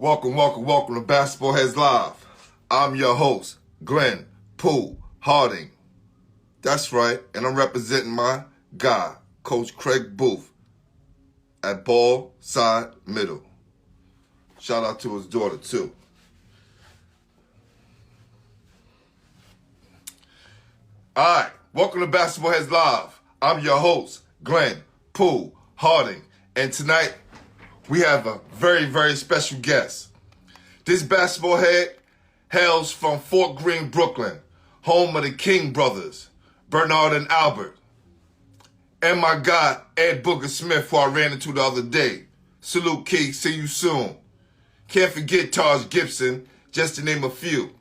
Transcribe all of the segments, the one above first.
Welcome to Basketball Heads Live. I'm your host, Glenn Poole Harding. That's right, and I'm representing my guy, Coach Craig Booth, at Ball Side Middle. Shout out to his daughter, too. All right, welcome to Basketball Heads Live. I'm your host, Glenn Poole Harding, and tonight we have a very, very special guest. This basketball head hails from Fort Greene, Brooklyn, home of the King brothers, Bernard and Albert. And my guy, Ed Booker Smith, who I ran into the other day. Salute, Key. See you soon. Can't forget Taj Gibson, just to name a few.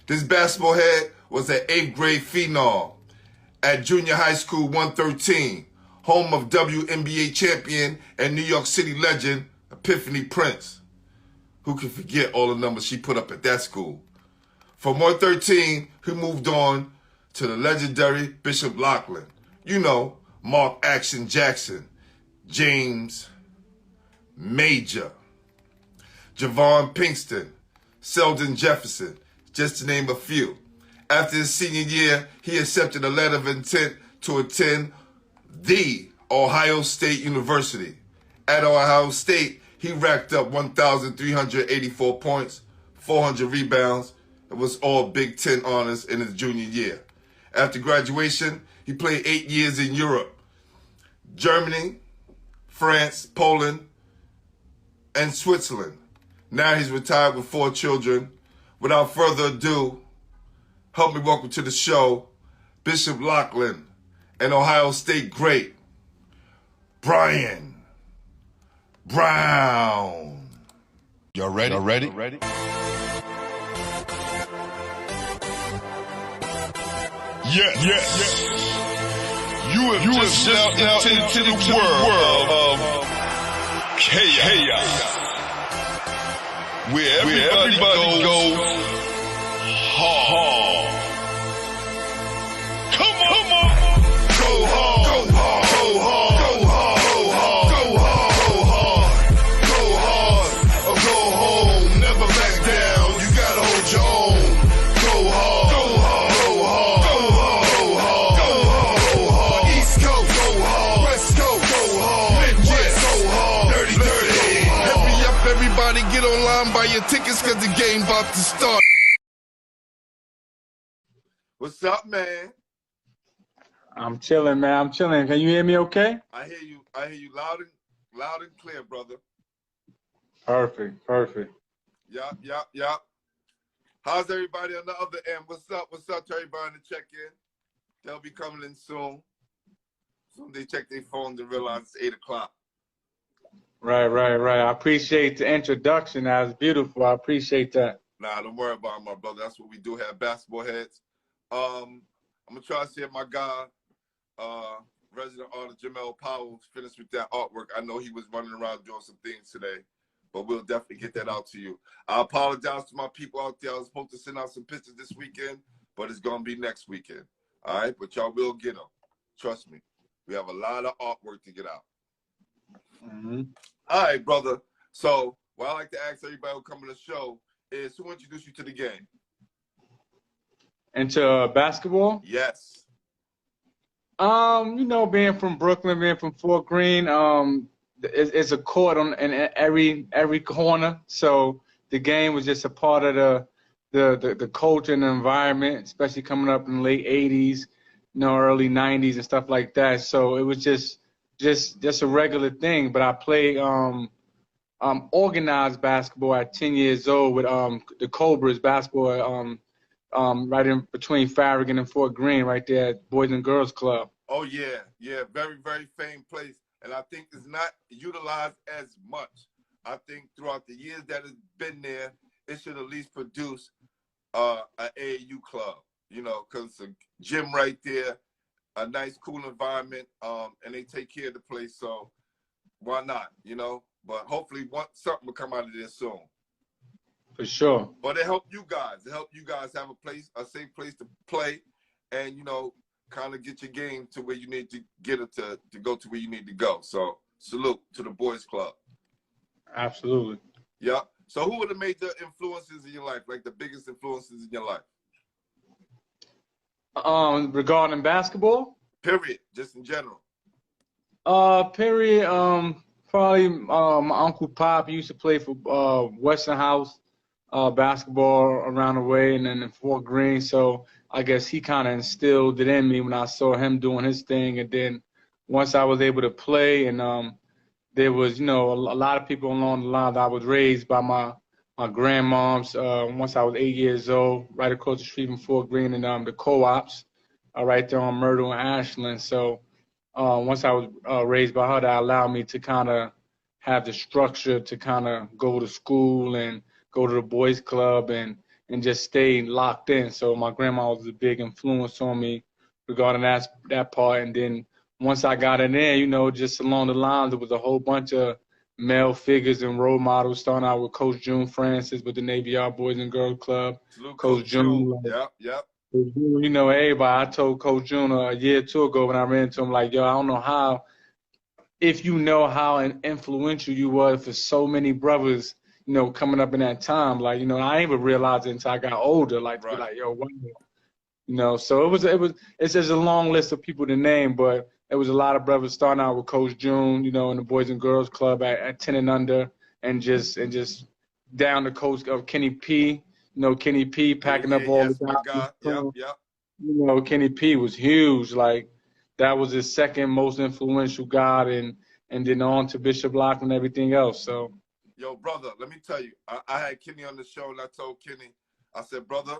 This basketball head was an 8th grade phenom at Junior High School 113, home of WNBA champion and New York City legend, Epiphany Prince. Who can forget all the numbers she put up at that school? From 113, he moved on to the legendary Bishop Loughlin. You know, Mark Action Jackson, James Major, Javon Pinkston, Selden Jefferson, just to name a few. After his senior year, he accepted a letter of intent to attend the Ohio State University. At Ohio State, he racked up 1,384 points, 400 rebounds, and was all Big Ten honors in his junior year. After graduation, he played 8 years in Europe, Germany, France, Poland, and Switzerland. Now he's retired with 4 children. Without further ado, help me welcome to the show, Bishop Loughlin and Ohio State great, Brian Brown. Y'all ready? Yes. You have just stepped into the world of chaos, where everybody goes hard. Come on. Go hard. Go hard. Go hard. Go hard. Go hard. Go hard. Or go home. Never back down. You gotta hold your own. Go hard. Go hard. Go hard. Go hard. Go hard. Go hard. East Coast. Go hard. West Coast. Go hard. Midwest. Go hard. Dirty. Hurry up, everybody. Get online, buy your tickets, cause the game about to start. What's up, man? I'm chilling, man. I'm chilling. Can you hear me okay? I hear you loud and clear, brother. Perfect. Yup. How's everybody on the other end? What's up to everybody to check in? They'll be coming in soon. Soon they check their phones and realize it's 8 o'clock. Right. I appreciate the introduction. That was beautiful. I appreciate that. Nah, don't worry about it, my brother. That's what we do here at Basketball Heads. I'm going to try to see if my guy, resident artist Jamel Powell, finished with that artwork. I know he was running around doing some things today, but we'll definitely get that out to you. I apologize to my people out there. I was supposed to send out some pictures this weekend, but it's going to be next weekend. All right? But y'all will get them. Trust me. We have a lot of artwork to get out. Mm-hmm. All right, brother. So what I like to ask everybody who come to the show is, who introduced you to the game? Into basketball? Yes. Being from Brooklyn, being from Fort Greene, it's a court in every corner. So the game was just a part of the culture and the environment, especially coming up in the late 80s, early 90s and stuff like that. So it was just a regular thing. But I played organized basketball at 10 years old with the Cobras basketball right in between Farragut and Fort Greene, right there at Boys and Girls Club. Oh, yeah. Very, very famed place. And I think it's not utilized as much. I think throughout the years that it's been there, it should at least produce an AAU club, because it's a gym right there, a nice, cool environment, and they take care of the place. So why not, But hopefully something will come out of there soon. For sure. But it helped you guys. It helped you guys have a safe place to play and, kind of get your game to where you need to get it to go to where you need to go. So salute to the boys club. Absolutely. Yep. So who were the major influences in your life, like the biggest influences in your life? Regarding basketball? Period, just in general. Period. Probably my Uncle Pop used to play for Western House basketball around the way, and then in Fort Greene. So I guess he kind of instilled it in me when I saw him doing his thing. And then once I was able to play, and there was, you know, a lot of people along the line. I was raised by my grandmoms. Once I was 8 years old, right across the street from Fort Greene, and the co-ops right there on Myrtle and Ashland. So once I was raised by her, that allowed me to kind of have the structure to kind of go to school and go to the boys club and just stay locked in. So my grandma was a big influence on me regarding that part. And then once I got in there, you know, just along the lines, there was a whole bunch of male figures and role models, starting out with Coach June Francis with the Navy Yard Boys and Girls Club. Salute Coach June. Yep. You know, everybody. I told Coach June a year or two ago when I ran into him, like, yo, I don't know how, if you know how influential you were for so many brothers, you know, coming up in that time. Like, you know, I didn't even realize it until I got older, like, to be like, yo, wow. You know, so it's just a long list of people to name, but there was a lot of brothers starting out with Coach June, you know, in the Boys and Girls Club at 10 and under, and just down to Coach of Kenny P. You know, Kenny P packing up all the guys. Yep. You know, Kenny P was huge. Like, that was his second most influential guy, and then on to Bishop Loughlin and everything else. So, yo, brother, let me tell you, I had Kenny on the show, and I told Kenny, I said, brother,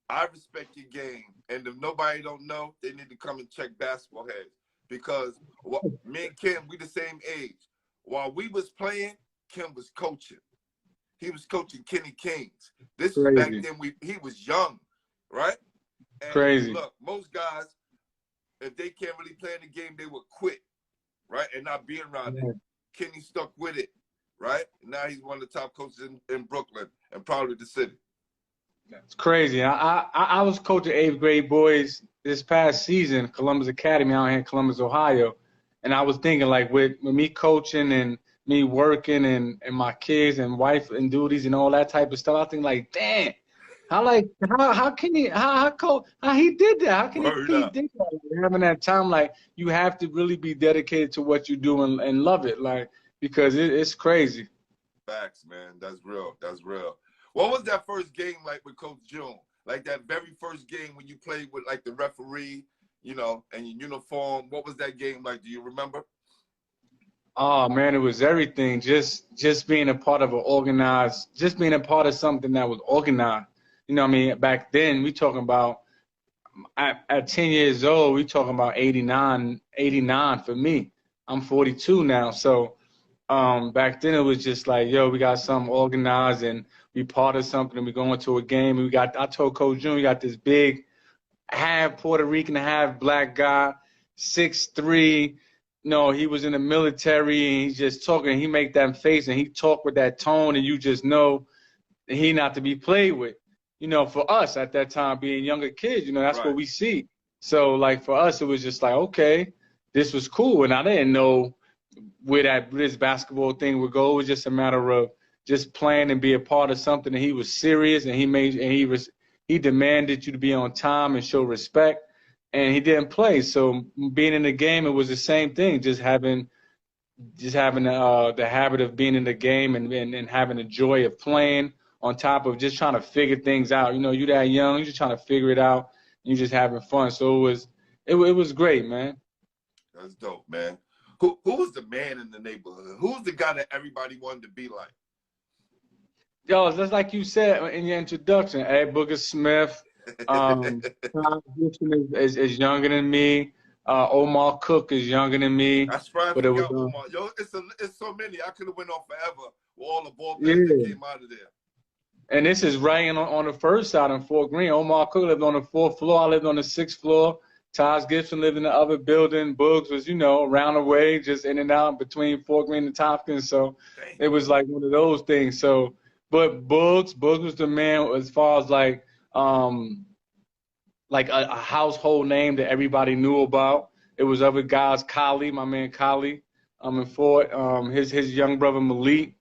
I respect your game, and if nobody don't know, they need to come and check Basketball Heads, because me and Kim, we the same age. While we was playing, Kim was coaching. He was coaching Kenny Kings. This was back then. He was young, right? And crazy. Look, most guys, if they can't really play in the game, they would quit, right, and not be around it. Kenny stuck with it, right? Now he's one of the top coaches in Brooklyn and probably the city. It's crazy. I was coaching 8th grade boys this past season, Columbus Academy out here in Columbus, Ohio. And I was thinking, like, with me coaching and me working and my kids and wife and duties and all that type of stuff, I think, like, damn, how he did that? How can he did that? Like, having that time, like, you have to really be dedicated to what you do and love it, like, because it's crazy. Facts, man. That's real. That's real. What was that first game like with Coach June? Like that very first game when you played with like the referee, you know, and your uniform. What was that game like? Do you remember? Oh man, it was everything. Just being a part of just being a part of something that was organized. You know what I mean? Back then, we talking about at 10 years old, we talking about 89 for me. I'm 42 now, so back then it was just like, yo, we got something organized and we part of something and we going to a game. And I told Coach June, we got this big half Puerto Rican, half black guy, 6'3". No, he was in the military and he's just talking. He make that face and he talk with that tone and you just know he not to be played with. You know, for us at that time being younger kids, you know, that's what we see. So like for us, it was just like, okay, this was cool. And I didn't know where this basketball thing would go. It was just a matter of just playing and be a part of something. And he was serious and he demanded you to be on time and show respect. And he didn't play. So being in the game, it was the same thing. Just having the habit of being in the game and having the joy of playing on top of just trying to figure things out. You know, you're that young, you're just trying to figure it out. And you're just having fun. So it was great, man. That's dope, man. Who was the man in the neighborhood? Who was the guy that everybody wanted to be like? Yo, just like you said in your introduction, Booger Smith. Tom Konchowski is younger than me. Omar Cook is younger than me. That's right. But Omar. Yo, it's so many. I could have went on forever with all the ball players that came out of there. And this is right on the first side in Fort Greene. Omar Cook lived on the 4th floor. I lived on the 6th floor. Taj Gibson lived in the other building. Boogs was, you know, around the way, just in and out between Fort Greene and Tompkins. So it was like one of those things. So, but Boogs was the man as far as like a household name that everybody knew about. It was other guys, Kali, my man Kali, in Fort, his young brother Malik,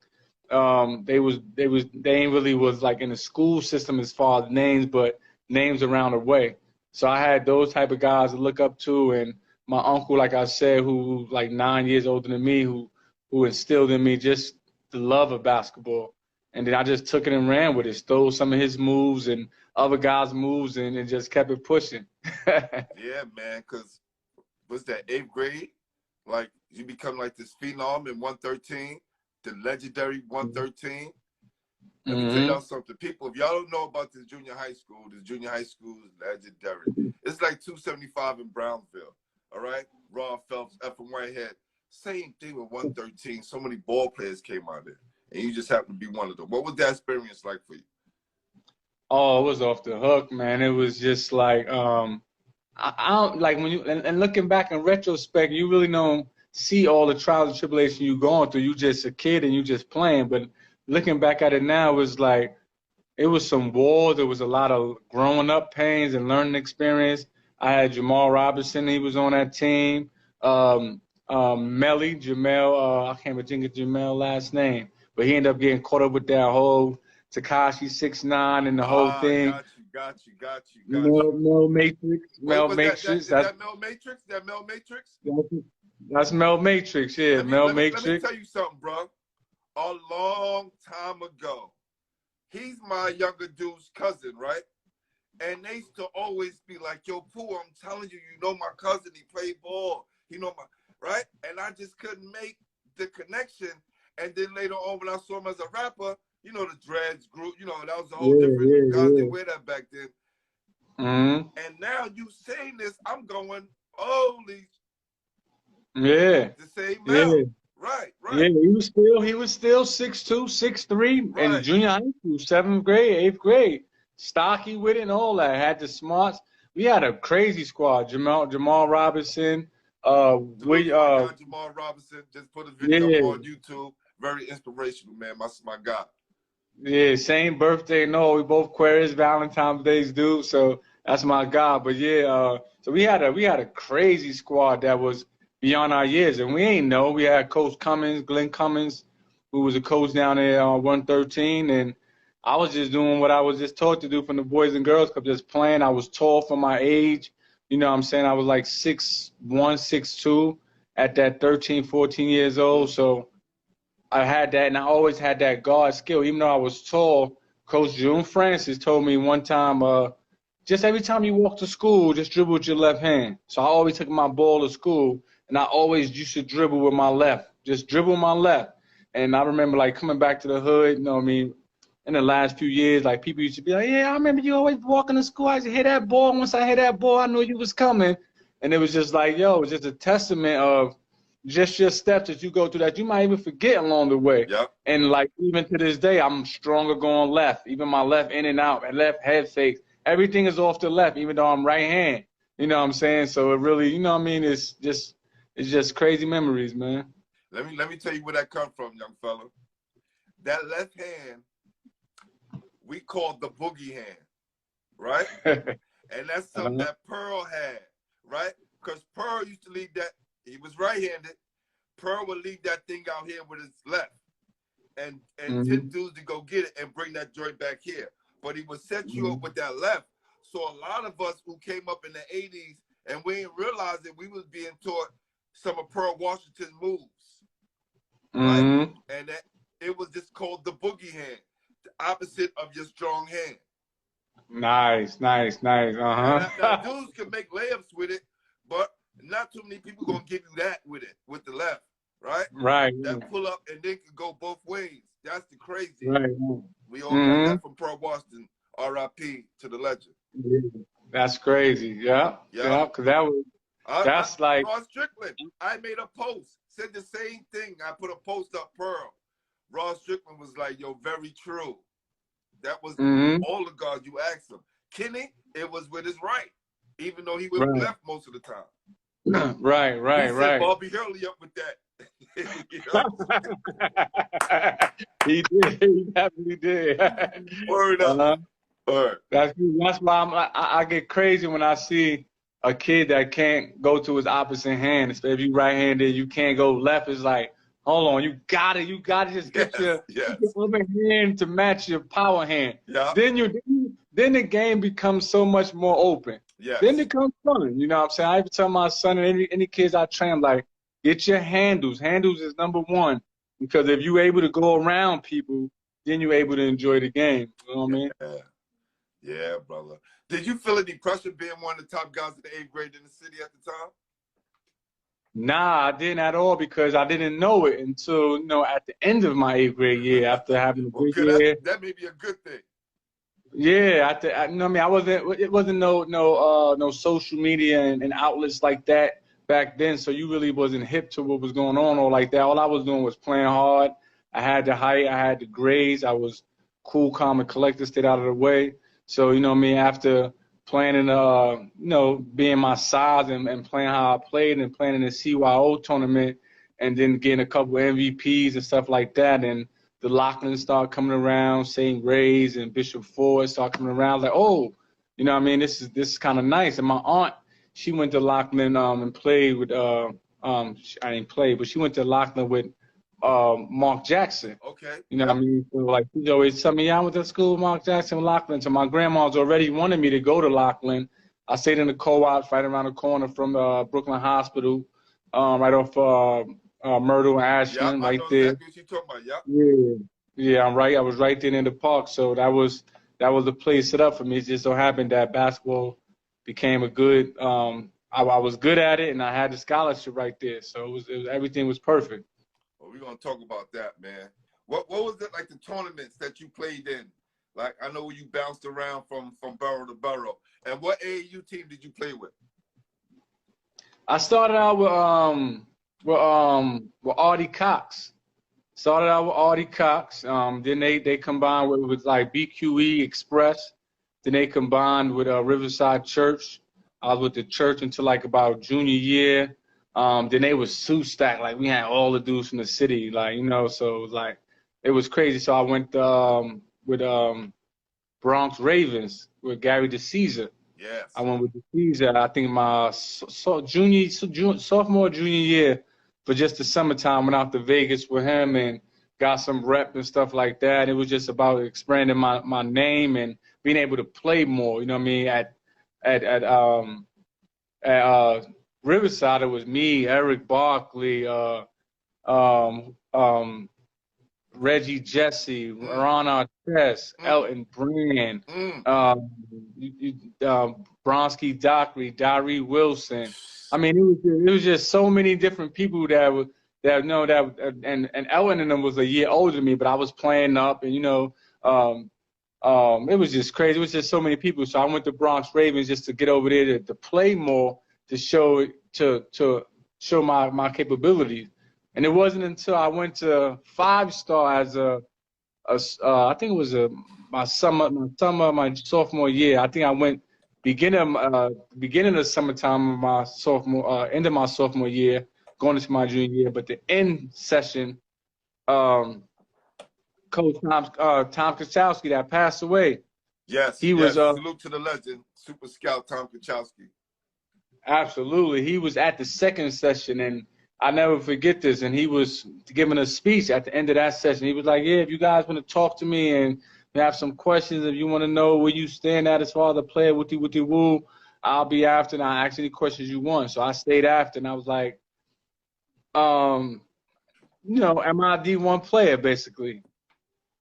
they ain't really was like in the school system as far as names, but names around the way. So I had those type of guys to look up to, and my uncle, like I said, who like 9 years older than me, who instilled in me just the love of basketball. And then I just took it and ran with it, stole some of his moves and other guys' moves, and just kept it pushing. Yeah, man, because was that eighth grade? Like, you become like this phenom in 113, the legendary 113. Let me tell y'all something. People, if y'all don't know about this junior high school is legendary. It's like 275 in Brownsville, all right? Ron Phelps, F. Whitehead. Same thing with 113. So many ball players came out there, and you just happen to be one of them. What was that experience like for you? Oh, it was off the hook, man. It was just like I don't like when you and looking back in retrospect, you really don't see all the trials and tribulations you going through. You just a kid and you just playing. But looking back at it now, it was like it was some wars. There was a lot of growing up pains and learning experience. I had Jamal Robinson. He was on that team. Melly, Jamel, I can't remember Jamel last name, but he ended up getting caught up with that whole Takashi 6ix9ine and the whole thing. Got you. Mel Matrix. What Mel was Matrix. Is that Mel Matrix? That Mel Matrix? That's Mel Matrix, yeah. Mel Matrix. Let me tell you something, bro. A long time ago, he's my younger dude's cousin, right? And they used to always be like, yo, Pooh, I'm telling you, you know my cousin, he played ball. You know my, right? And I just couldn't make the connection. And then later on, when I saw him as a rapper, you know, the dreads group, you know, that was a whole different, guys didn't wear that back then. And now you saying this, I'm going, holy. Yeah. The same Mel. Right. Yeah, he was still 6'2", 6'3", in junior high school, 7th grade, 8th grade. Stocky with it and all that. Had the smarts. We had a crazy squad. Jamal Robinson. Jamal Robinson just put a video on YouTube. Very inspirational, man. My guy. Yeah, same birthday. No, we both Aquarius, Valentine's Day's dude. So that's my guy. But yeah, so we had a crazy squad that was beyond our years, and we ain't know. We had Coach Cummins, Glenn Cummins, who was a coach down there on 113, and I was just doing what I was just taught to do from the Boys and Girls Club, just playing. I was tall for my age. You know what I'm saying? I was like 6'1", 6'2", at that 13, 14 years old. So I had that, and I always had that guard skill. Even though I was tall, Coach June Francis told me one time, just every time you walk to school, just dribble with your left hand. So I always took my ball to school, and I always used to dribble with my left, just dribble with my left. And I remember, like, coming back to the hood, you know what I mean, in the last few years, like, people used to be like, yeah, I remember you always walking to school. I used to hit that ball. Once I hit that ball, I knew you was coming. And it was just like, yo, it was just a testament of just your steps that you go through that you might even forget along the way. Yep. And, like, even to this day, I'm stronger going left. Even my left in and out, and left head fakes. Everything is off the left, even though I'm right hand. You know what I'm saying? So it really, you know what I mean? It's just crazy memories, man. Let me tell you where that come from, young fella. That left hand, we called the boogie hand, right? And that's something that Pearl had, right? Because Pearl used to lead that. He was right-handed. Pearl would lead that thing out here with his left, and 10 dudes to go get it and bring that joint back here. But he would set you up with that left. So a lot of us who came up in the 80s and we didn't realize that we was being taught some of Pearl Washington's moves, right? And that it was just called the boogie hand, the opposite of your strong hand. Nice. Now, dudes can make layups with it, but not too many people gonna give you that with it, with the left, right? Right. That pull up and then can go both ways. That's the crazy. Right. We all got that from Pearl Washington. R.I.P. to the legend. Yeah. That's crazy. Yeah. Because that's like Ross Strickland. I made a post, said the same thing. I put a post up Pearl. Ross Strickland was like, yo, very true. That was all the guards you asked him. Kenny, it was with his right, even though he went left most of the time. Right. He set Bobby Hurley up with that. He did. He definitely did. Word up. That's why I get crazy when I see a kid that can't go to his opposite hand. If you're right-handed, you can't go left. It's like, hold on, you gotta just get Yes, your yes, other hand to match your power hand. yeah, Then the game becomes so much more open. Then yes, it becomes fun. You know what I'm saying? I even tell my son and any kids I train, I'm like, get your handles. Handles is number one. Because if you're able to go around people, then you're able to enjoy the game. You know what I mean? yeah, yeah, brother. Did you feel any pressure being one of the top guys in the 8th grade in the city at the time? Nah, I didn't at all because I didn't know it until, at the end of my 8th grade year after having a Well, good good. year. That may be a good thing. Yeah, I wasn't. It wasn't no social media and outlets like that back then. So you really wasn't hip to what was going on or like that. All I was doing was playing hard. I had the height. I had the grades. I was cool, calm, and collected. Stayed out of the way. So you know what I mean. After playing in being my size and playing how I played and playing in the CYO tournament and then getting a couple MVPs and stuff like that and the Loughlin started coming around, St. Ray's and Bishop Ford started coming around. Like, oh, you know what I mean? This is kind of nice. And my aunt, she went to Loughlin and played with I didn't play, but she went to Loughlin with Mark Jackson. Okay, You know yeah, what I mean? So like she's always telling me, yeah, I went to school with Mark Jackson, Loughlin. So my grandma's already wanted me to go to Loughlin. I stayed in the co-op right around the corner from Brooklyn Hospital, right off Myrtle and yeah. Ashland, I right know there. exactly what you're talking about. Yeah. Yeah, yeah, I'm right. I was right there in the park, so that was the place set up for me. It just so happened that basketball became a good. I was good at it, and I had the scholarship right there, so it was everything was perfect. Well, we're gonna talk about that, man. What was it like the tournaments that you played in? Like I know you bounced around from borough to borough. And what AAU team did you play with? I started out with Artie Cox. Started out with Artie Cox. Then they combined with like BQE Express. Then they combined with Riverside Church. I was with the church until like about junior year. Then they was Sioux stacked. Like we had all the dudes from the city. Like so it was like it was crazy. So I went with Bronx Ravens with Gary DeCesar. I Yes. went with DeCesar. I think my sophomore junior year for just the summertime. Went out to Vegas with him and got some rep and stuff like that. It was just about expanding my name and being able to play more. You know what I mean? At Riverside, it was me, Eric Barkley, um, um, Reggie Jesse, Mm, Ron Artest, mm, Elton Brand, mm. um, Bronski Dockery, Darrie Wilson. I mean, it was just so many different people and Elton and them was a year older than me, but I was playing up and it was just crazy. It was just so many people. So I went to Bronx Ravens just to get over there to play more, to show my capabilities. And it wasn't until I went to 5-star as I think it was my sophomore year. I think I went beginning of summertime of my sophomore end of my sophomore year, going into my junior year. But the end session, um, Coach Tom Konchowski that passed away. Yes, He was yes. Salute to the legend, Super Scout Tom Konchowski. absolutely. He was at the second session, and I never forget this. And he was giving a speech at the end of that session. He was like, "Yeah, if you guys want to talk to me and you have some questions, if you want to know where you stand at as far as the player, wooty woo, I'll be after, and I'll ask any questions you want." So I stayed after, and I was like, um, am I a D1 player, basically?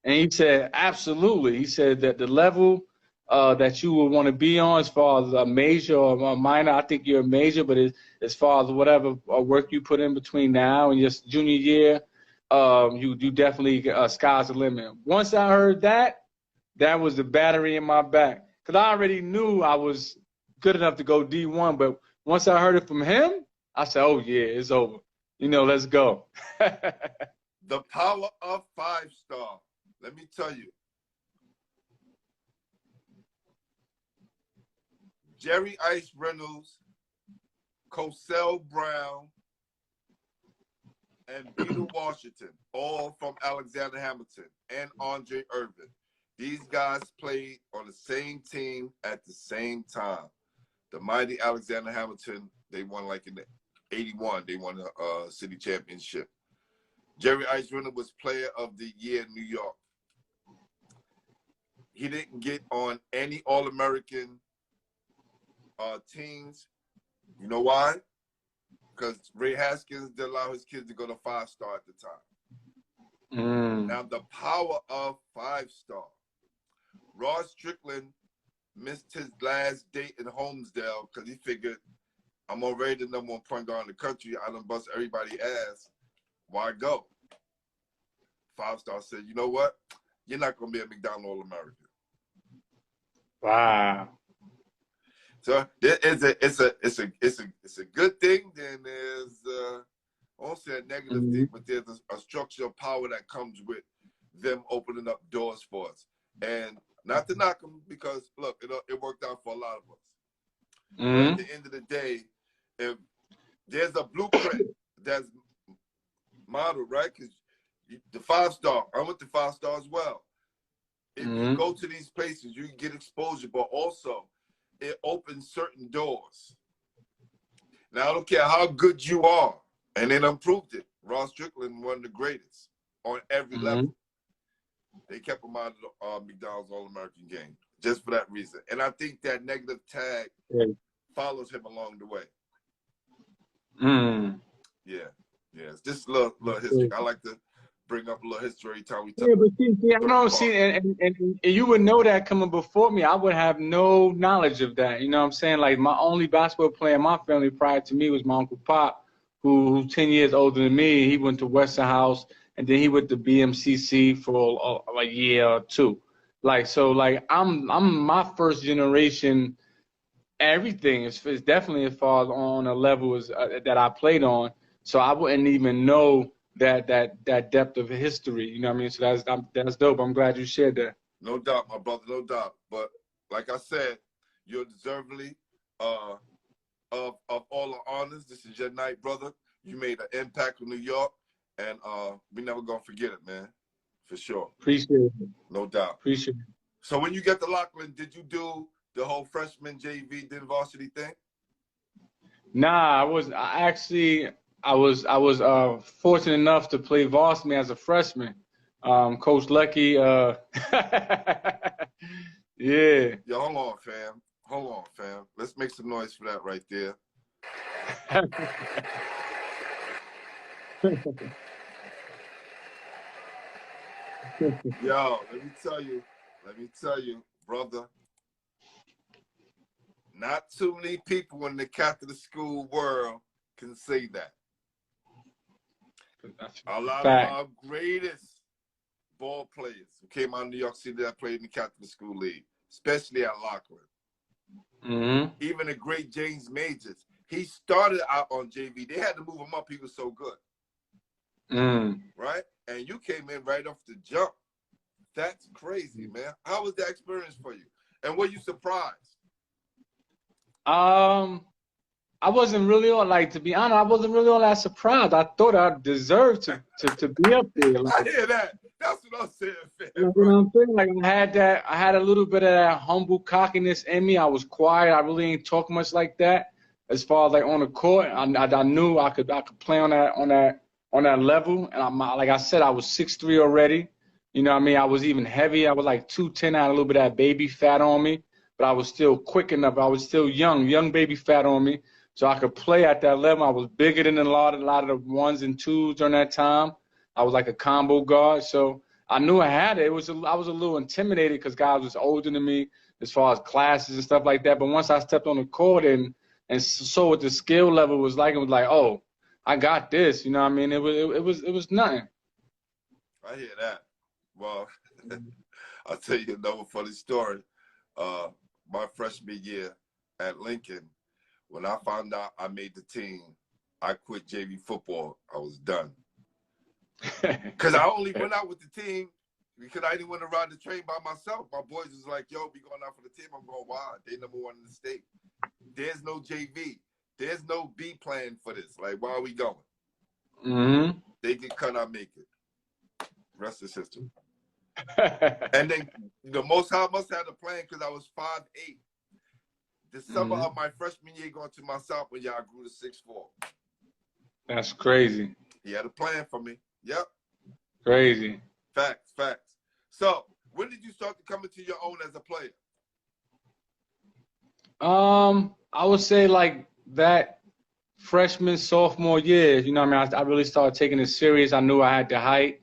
And he said, absolutely. He said that the level that you would want to be on as far as a major or a minor, I think you're a major, but as far as whatever work you put in between now and your junior year, you definitely, sky's the limit. Once I heard that, that was the battery in my back. Because I already knew I was good enough to go D1, but once I heard it from him, I said, oh, yeah, it's over. Let's go. The power of 5-star. Let me tell you. Jerry Ice Reynolds, Cosell Brown, and Peter Washington, all from Alexander Hamilton, and Andre Irvin. These guys played on the same team at the same time. The mighty Alexander Hamilton, they won like in the 81, they won the city championship. Jerry Ice Renner was Player of the Year in New York. He didn't get on any All-American teams. You know why? Because Ray Haskins didn't allow his kids to go to 5-star at the time. Now, the power of 5-star. Ross Strickland missed his last date in Holmesdale because he figured, I'm already the #1 point guard in the country. I done bust everybody's ass. Why go? 5-star said, you know what? You're not going to be a McDonald All-American. Wow. So it's a good thing. Then there's also a negative thing, but there's a structural power that comes with them opening up doors for us. And not to knock them, because look, it worked out for a lot of us. But at the end of the day, if there's a blueprint that's modeled, right? Because the 5-star, I went to 5-star as well. If you go to these places, you get exposure, but also it opens certain doors. Now, I don't care how good you are, and they done proved it. Ross Strickland, one of the greatest on every level. They kept him out of the McDonald's All-American game just for that reason. And I think that negative tag follows him along the way. Yeah. It's just a little history. I like to bring up a little history every time we talk. Yeah, but see, I don't see, and you would know that coming before me. I would have no knowledge of that. You know what I'm saying? Like, my only basketball player in my family prior to me was my Uncle Pop, who's 10 years older than me. He went to Westinghouse, and then he went to BMCC for a year or two. Like, so, like, I'm my first generation. Everything is definitely as far as on a level as that I played on. So I wouldn't even know that depth of history. You know what I mean? So that's dope. I'm glad you shared that. No doubt, my brother, no doubt. But like I said, you're deservedly of all the honors. This is your night, brother. You made an impact in New York, and we never gonna forget it, man. For sure. Appreciate it. No doubt. Appreciate it. So when you get to Loughlin, did you do the whole freshman JV then varsity thing? Nah, I was fortunate enough to play varsity as a freshman. Coach Lucky, yeah. Yo, hold on, fam. Hold on, fam. Let's make some noise for that right there. Yo, let me tell you, brother. Not too many people in the Catholic school world can say that. A lot of our greatest ball players who came out of New York City that played in the Catholic School League, especially at Loughlin. Even the great James Majors, he started out on JV. They had to move him up. He was so good. Right? And you came in right off the jump. That's crazy, man. How was that experience for you? And were you surprised? I wasn't really to be honest, I wasn't really all that surprised. I thought I deserved to be up there. Like, I hear that. That's what I'm saying, fam. You know what I'm saying? Like, I had a little bit of that humble cockiness in me. I was quiet. I really ain't talk much like that. As far as like on the court, I knew I could play on that level. And like I said, I was 6'3" already. You know what I mean? I was even heavy. I was like 210. I had a little bit of that baby fat on me, but I was still quick enough. I was still young baby fat on me. So I could play at that level. I was bigger than a lot of the 1s and 2s during that time. I was like a combo guard. So I knew I had it. I was a little intimidated because guys was older than me as far as classes and stuff like that. But once I stepped on the court and saw what the skill level was like, it was like, oh, I got this. You know what I mean? It was nothing. I hear that. Well, I'll tell you another funny story. My freshman year at Lincoln, when I found out I made the team, I quit JV football. I was done. Because I only went out with the team because I didn't want to ride the train by myself. My boys was like, yo, we going out for the team. I'm going, why? They #1 in the state. There's no JV. There's no B plan for this. Like, why are we going? They get cut, I make it. Rest is history. And then the Most High must have had a plan because I was 5'8". The summer of my freshman year going to my sophomore year, I grew to 6'4". That's crazy. He had a plan for me. Yep. Crazy. Facts, facts. So, when did you start to come into your own as a player? I would say like that freshman, sophomore year, you know what I mean? I really started taking it serious. I knew I had the height.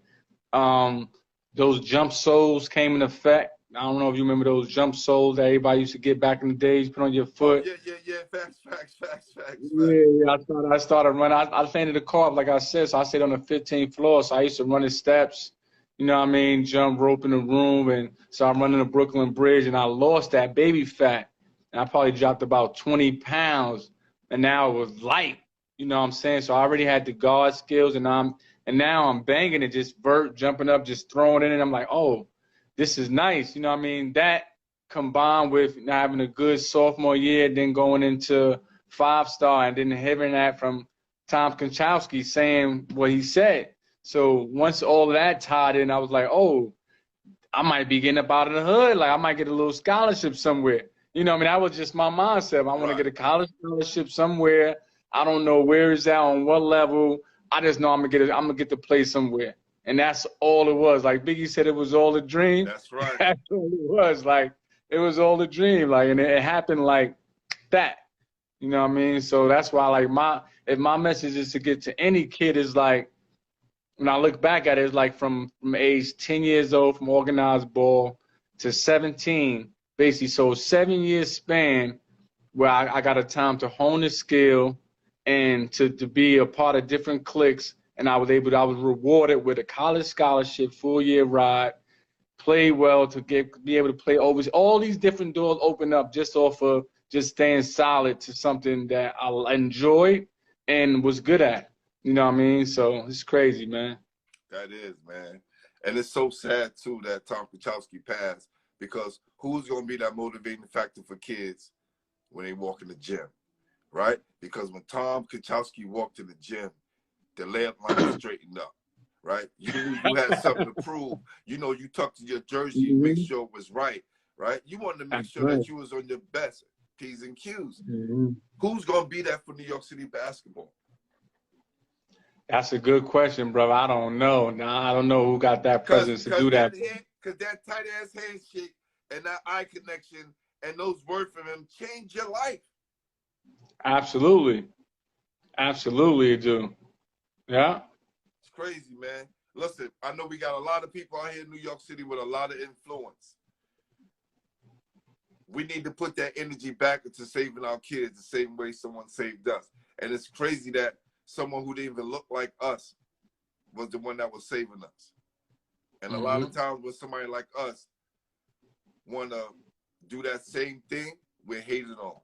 Um, those jump soles came in effect. I don't know if you remember those jump soles that everybody used to get back in the days, put on your Oh, foot. yeah, yeah, yeah. Facts, facts, facts, facts, Yeah, facts. yeah, I started running. I painted the car up, like I said, so I stayed on the 15th floor. So I used to run the steps, you know what I mean, jump rope in the room. And so I'm running the Brooklyn Bridge, and I lost that baby fat. And I probably dropped about 20 pounds, and now it was light, you know what I'm saying? So I already had the guard skills, and now I'm banging it, just jumping up, just throwing it in. I'm like, oh, this is nice, you know what I mean? That combined with having a good sophomore year, then going into 5-star, and then hearing that from Tom Konchowski saying what he said. So once all of that tied in, I was like, oh, I might be getting up out of the hood. Like I might get a little scholarship somewhere. You know, I mean, that was just my mindset. I want to Right. get a college scholarship somewhere. I don't know where it's at, on what level. I just know I'm gonna get to play somewhere. And that's all it was. Like Biggie said, it was all a dream. That's right. That's all it was. Like it was all a dream. Like, and it happened like that. You know what I mean? So that's why, like, if my message is to get to any kid, is like, when I look back at it, it's like from age 10 years old, from organized ball to 17, basically. So 7 years span where I got a time to hone the skill and to be a part of different cliques. And I was rewarded with a college scholarship, full-year ride, play well be able to play over. All these different doors open up just off of just staying solid to something that I enjoyed and was good at. You know what I mean? So it's crazy, man. That is, man. And it's so sad, too, that Tom Konchowski passed, because who's going to be that motivating factor for kids when they walk in the gym, right? Because when Tom Konchowski walked in the gym, the layup line straightened up, right? You knew you had something to prove. You know, you tucked in your jersey, make Mm-hmm. sure it was right, right? You wanted to make That's sure right. that you was on your best P's and Q's. Mm-hmm. Who's going to be that for New York City basketball? That's a good question, brother. I don't know. Nah, I don't know who got that Cause, presence to cause do that. that tight ass handshake and that eye connection and those words from him change your life. Absolutely. Absolutely, it do. Yeah. It's crazy, man. Listen, I know we got a lot of people out here in New York City with a lot of influence. We need to put that energy back into saving our kids the same way someone saved us. And it's crazy that someone who didn't even look like us was the one that was saving us. And a lot of times when somebody like us want to do that same thing, we're hated on.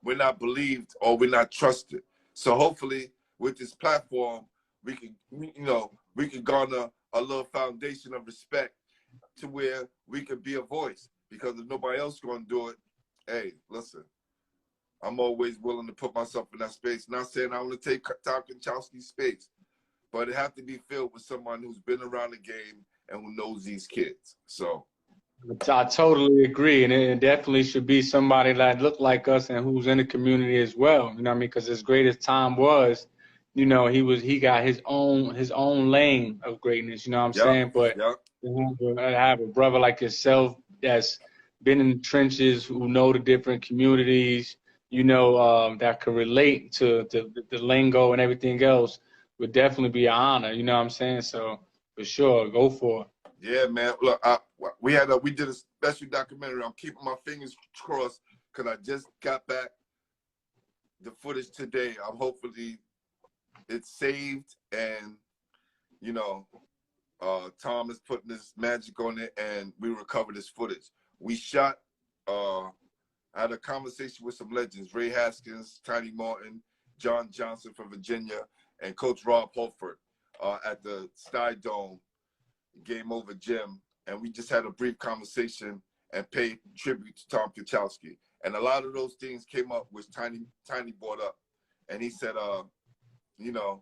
We're not believed or we're not trusted. So hopefully with this platform, we can garner a little foundation of respect to where we can be a voice. Because if nobody else is going to do it, hey, listen, I'm always willing to put myself in that space. Not saying I want to take Tom Konchowski's space, but it has to be filled with someone who's been around the game and who knows these kids. So I totally agree, and it definitely should be somebody that look like us and who's in the community as well. You know what I mean? Because as great as Tom was, you know, he got his own lane of greatness. You know what I'm yep, saying? But yep. to have a brother like yourself that's been in the trenches, who know the different communities, you know, that can relate to the lingo and everything else, would definitely be an honor. You know what I'm saying? So for sure, go for it. Yeah, man. Look, we did a special documentary. I'm keeping my fingers crossed because I just got back the footage today. I'm hopefully it's saved, and you know, Tom is putting this magic on it, and we recovered this footage. We shot. I had a conversation with some legends: Ray Haskins, Tiny Martin, John Johnson from Virginia, and Coach Rob Holford at the Sky Dome Game Over Gym, and we just had a brief conversation and paid tribute to Tom Konchowski. And a lot of those things came up, which Tiny brought up. And he said, you know,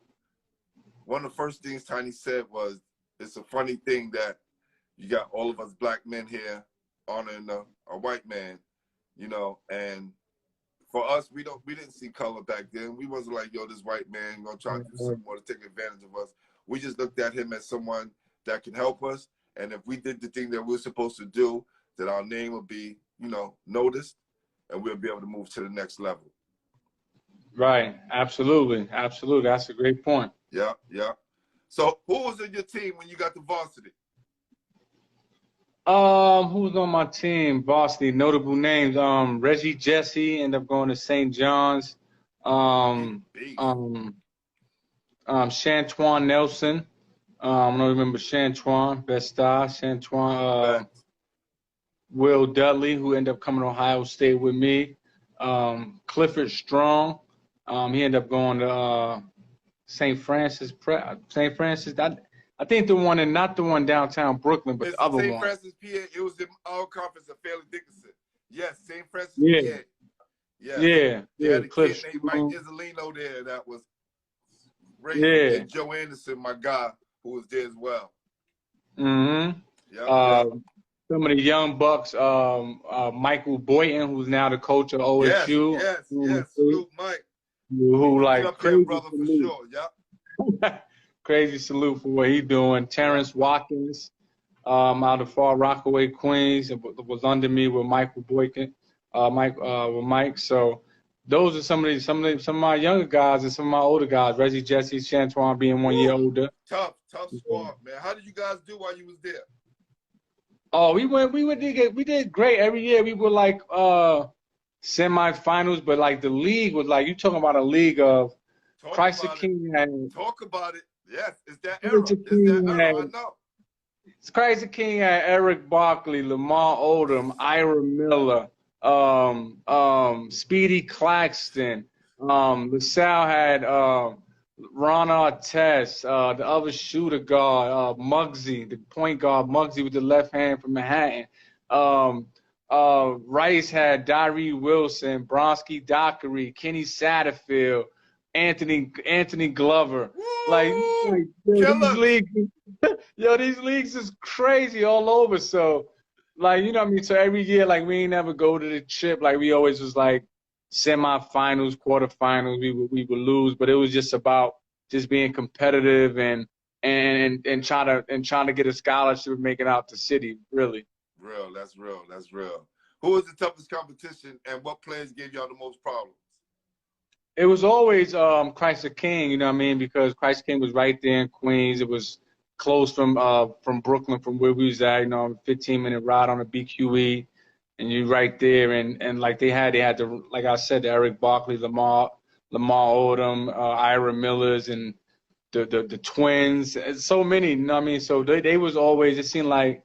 one of the first things Tiny said was, it's a funny thing that you got all of us black men here honoring a white man, you know, and for us, we didn't see color back then. We wasn't like, yo, this white man gonna try to do something more to take advantage of us. We just looked at him as someone that can help us, and if we did the thing that we're supposed to do, that our name will be, you know, noticed, and we'll be able to move to the next level. Right. Absolutely. Absolutely. That's a great point. Yeah, yeah. So who was in your team when you got to varsity? Who was on my team? Varsity, notable names. Reggie Jesse ended up going to St. John's. Shantuan Nelson. I don't remember Shantuan, best star. Shantuan, Will Dudley, who ended up coming to Ohio State with me. Clifford Strong. He ended up going to St. Francis. St. Francis. I think the one, and not the one downtown Brooklyn, but it's the other St. one. Francis, PA. It was in our conference at Fairleigh Dickinson. Yes, St. Francis, Yeah. PA. Yes. Yeah. They had a Cliff kid named Strong. Mike Isolino there that was crazy. Yeah. And Joe Anderson, my guy, who was there as well. Mm-hmm. Yeah. Some of the young bucks, Michael Boynton, who's now the coach of OSU. Yes. Salute, Mike. Who like up crazy here, brother, salute. for sure. Yeah. Crazy salute for what he's doing. Terrence Watkins, out of Far Rockaway, Queens, was under me with Michael Boykin, with Mike. So those are some of my younger guys and some of my older guys. Reggie Jesse, Shantuan being 1 year older. Tough squad, man. How did you guys do while you was there? Oh, we did great every year. We were like semifinals, but like the league was like, you talking about a league of Christ the King had. Talk about it. Yes, it's that era. I know. Christ the King had Eric Barkley, Lamar Odom, Ira Miller, Speedy Claxton. LaSalle had Ron Artest, the other shooter guard, Muggsy, the point guard, Muggsy with the left hand from Manhattan. Rice had Dyree Wilson, Bronski Dockery, Kenny Satterfield, Anthony Glover. Like these leagues, these leagues is crazy all over. So, like, you know what I mean? So every year, like, we ain't never go to the chip. Like, we always was like semifinals, quarterfinals. We would lose, but it was just about just being competitive and trying to get a scholarship and make it out the city. Really. That's real. Who was the toughest competition, and what players gave y'all the most problems? It was always Christ the King, you know what I mean, because Christ the King was right there in Queens. It was close from Brooklyn, from where we was at, you know, 15-minute ride on a BQE, and you right there, and like they had the, like I said, the Eric Barkley, Lamar Odom, Ira Millers, and the twins, and so many, you know what I mean. So they was always, it seemed like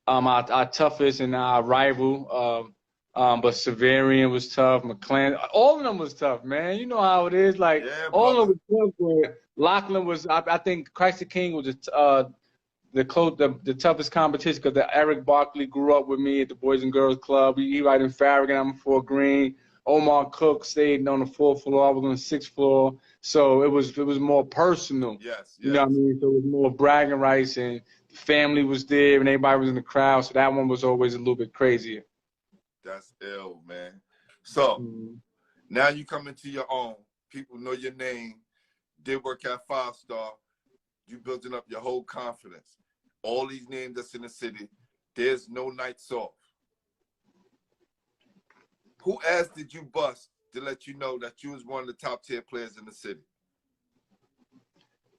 our toughest and our rival. But Severian was tough. McClan, all of them was tough, man. You know how it is. Like, all of them was tough. But Loughlin was, I think Christ the King was the toughest competition because Eric Barkley grew up with me at the Boys and Girls Club. He right in Farragut. I'm in Fort Greene. Omar Cook stayed on the 4th floor. I was on the 6th floor. So it was more personal. Yes. You know what I mean? So it was more bragging rights, and the family was there, and everybody was in the crowd. So that one was always a little bit crazier. That's ill, man. So now you come into your own. People know your name. Did work at 5-star. You building up your whole confidence. All these names that's in the city. There's no nights off. Who ass did you bust to let you know that you was one of the top tier players in the city?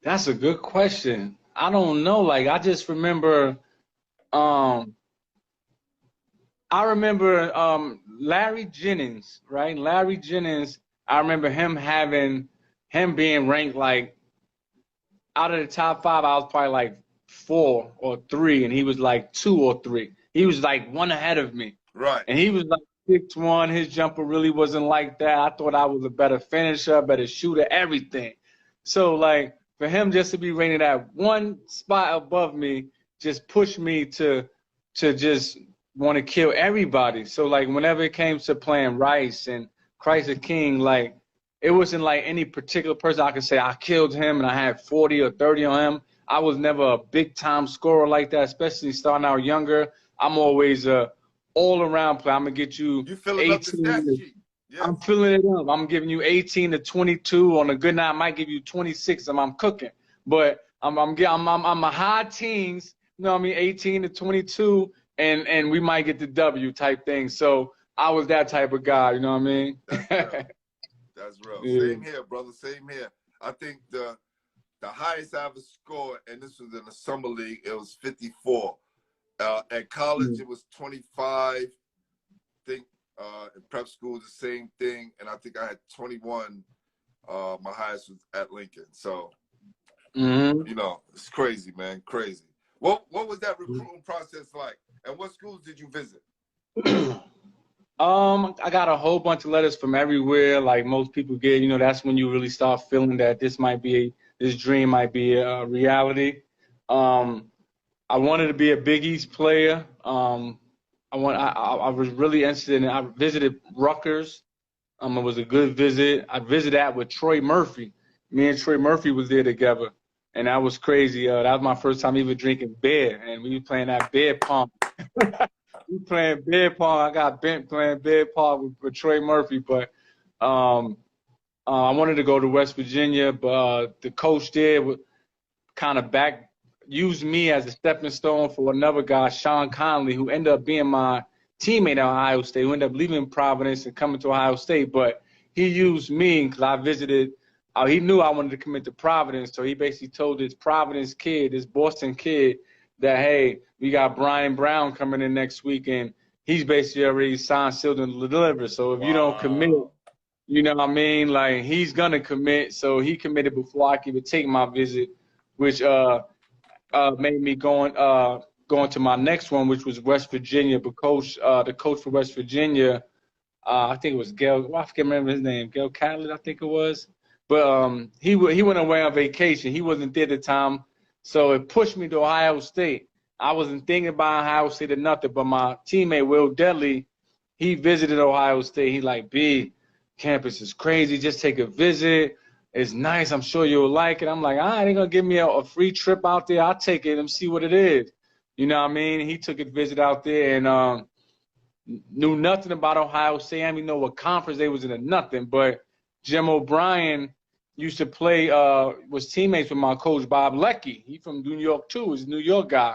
That's a good question. I don't know. Like, I just remember Larry Jennings, right? Larry Jennings, I remember him being ranked like out of the top 5, I was probably like 4 or 3, and he was like 2 or 3. He was like 1 ahead of me. Right. And he was like 6'1". His jumper really wasn't like that. I thought I was a better finisher, better shooter, everything. So, like, for him just to be rated at 1 spot above me just pushed me to just want to kill everybody. So, like, whenever it came to playing Rice and Christ the King, like, it wasn't like any particular person I could say I killed him and I had 40 or 30 on him. I was never a big-time scorer like that, especially starting out younger. I'm always a all-around player. I'm going to get you filling up the stat sheet. I'm filling it up. I'm giving you 18 to 22. On a good night, I might give you 26 if I'm cooking. But I'm a high teens, you know what I mean, 18 to 22, and we might get the W type thing. So I was that type of guy, you know what I mean? That's real. That's real. Yeah. Same here, brother. Same here. I think the highest I ever scored, and this was in the summer league, it was 54. At college, it was 25. I think in prep school, the same thing. And I think I had 21. My highest was at Lincoln. So, you know, it's crazy, man. Crazy. What was that recruiting process like? And what schools did you visit? I got a whole bunch of letters from everywhere, like most people get. You know, that's when you really start feeling that this dream might be a reality. I wanted to be a Big East player. I was really interested in it. I visited Rutgers. It was a good visit. I visited that with Troy Murphy. Me and Troy Murphy was there together, and that was crazy. That was my first time even drinking beer, and we were playing that beer pong. We playing beer pong. I got bent playing beer pong with Troy Murphy, but I wanted to go to West Virginia, but the coach there would kind of used me as a stepping stone for another guy, Sean Conley, who ended up being my teammate at Ohio State, who ended up leaving Providence and coming to Ohio State. But he used me because I visited. He knew I wanted to commit to Providence, so he basically told this Providence kid, this Boston kid, that, hey, we got Brian Brown coming in next week, and he's basically already signed, sealed, and delivered. So if you don't commit, you know what I mean? Like, he's going to commit. So he committed before I could even take my visit, which made me going to my next one, which was West Virginia. But the coach for West Virginia, I think it was Gail. Well, I can't remember his name. Gail Catlett, I think it was. But he went away on vacation. He wasn't there at the time, so it pushed me to Ohio State. I wasn't thinking about Ohio State or nothing, but my teammate Will Dudley, he visited Ohio State. He like, B, campus is crazy. Just take a visit. It's nice. I'm sure you'll like it. I'm like, all right, they're going to give me a free trip out there. I'll take it and see what it is. You know what I mean? He took a visit out there and knew nothing about Ohio State. I didn't even know what conference they was in or nothing. But Jim O'Brien used to play, was teammates with my coach, Bob Leckie. He from New York, too. He's a New York guy.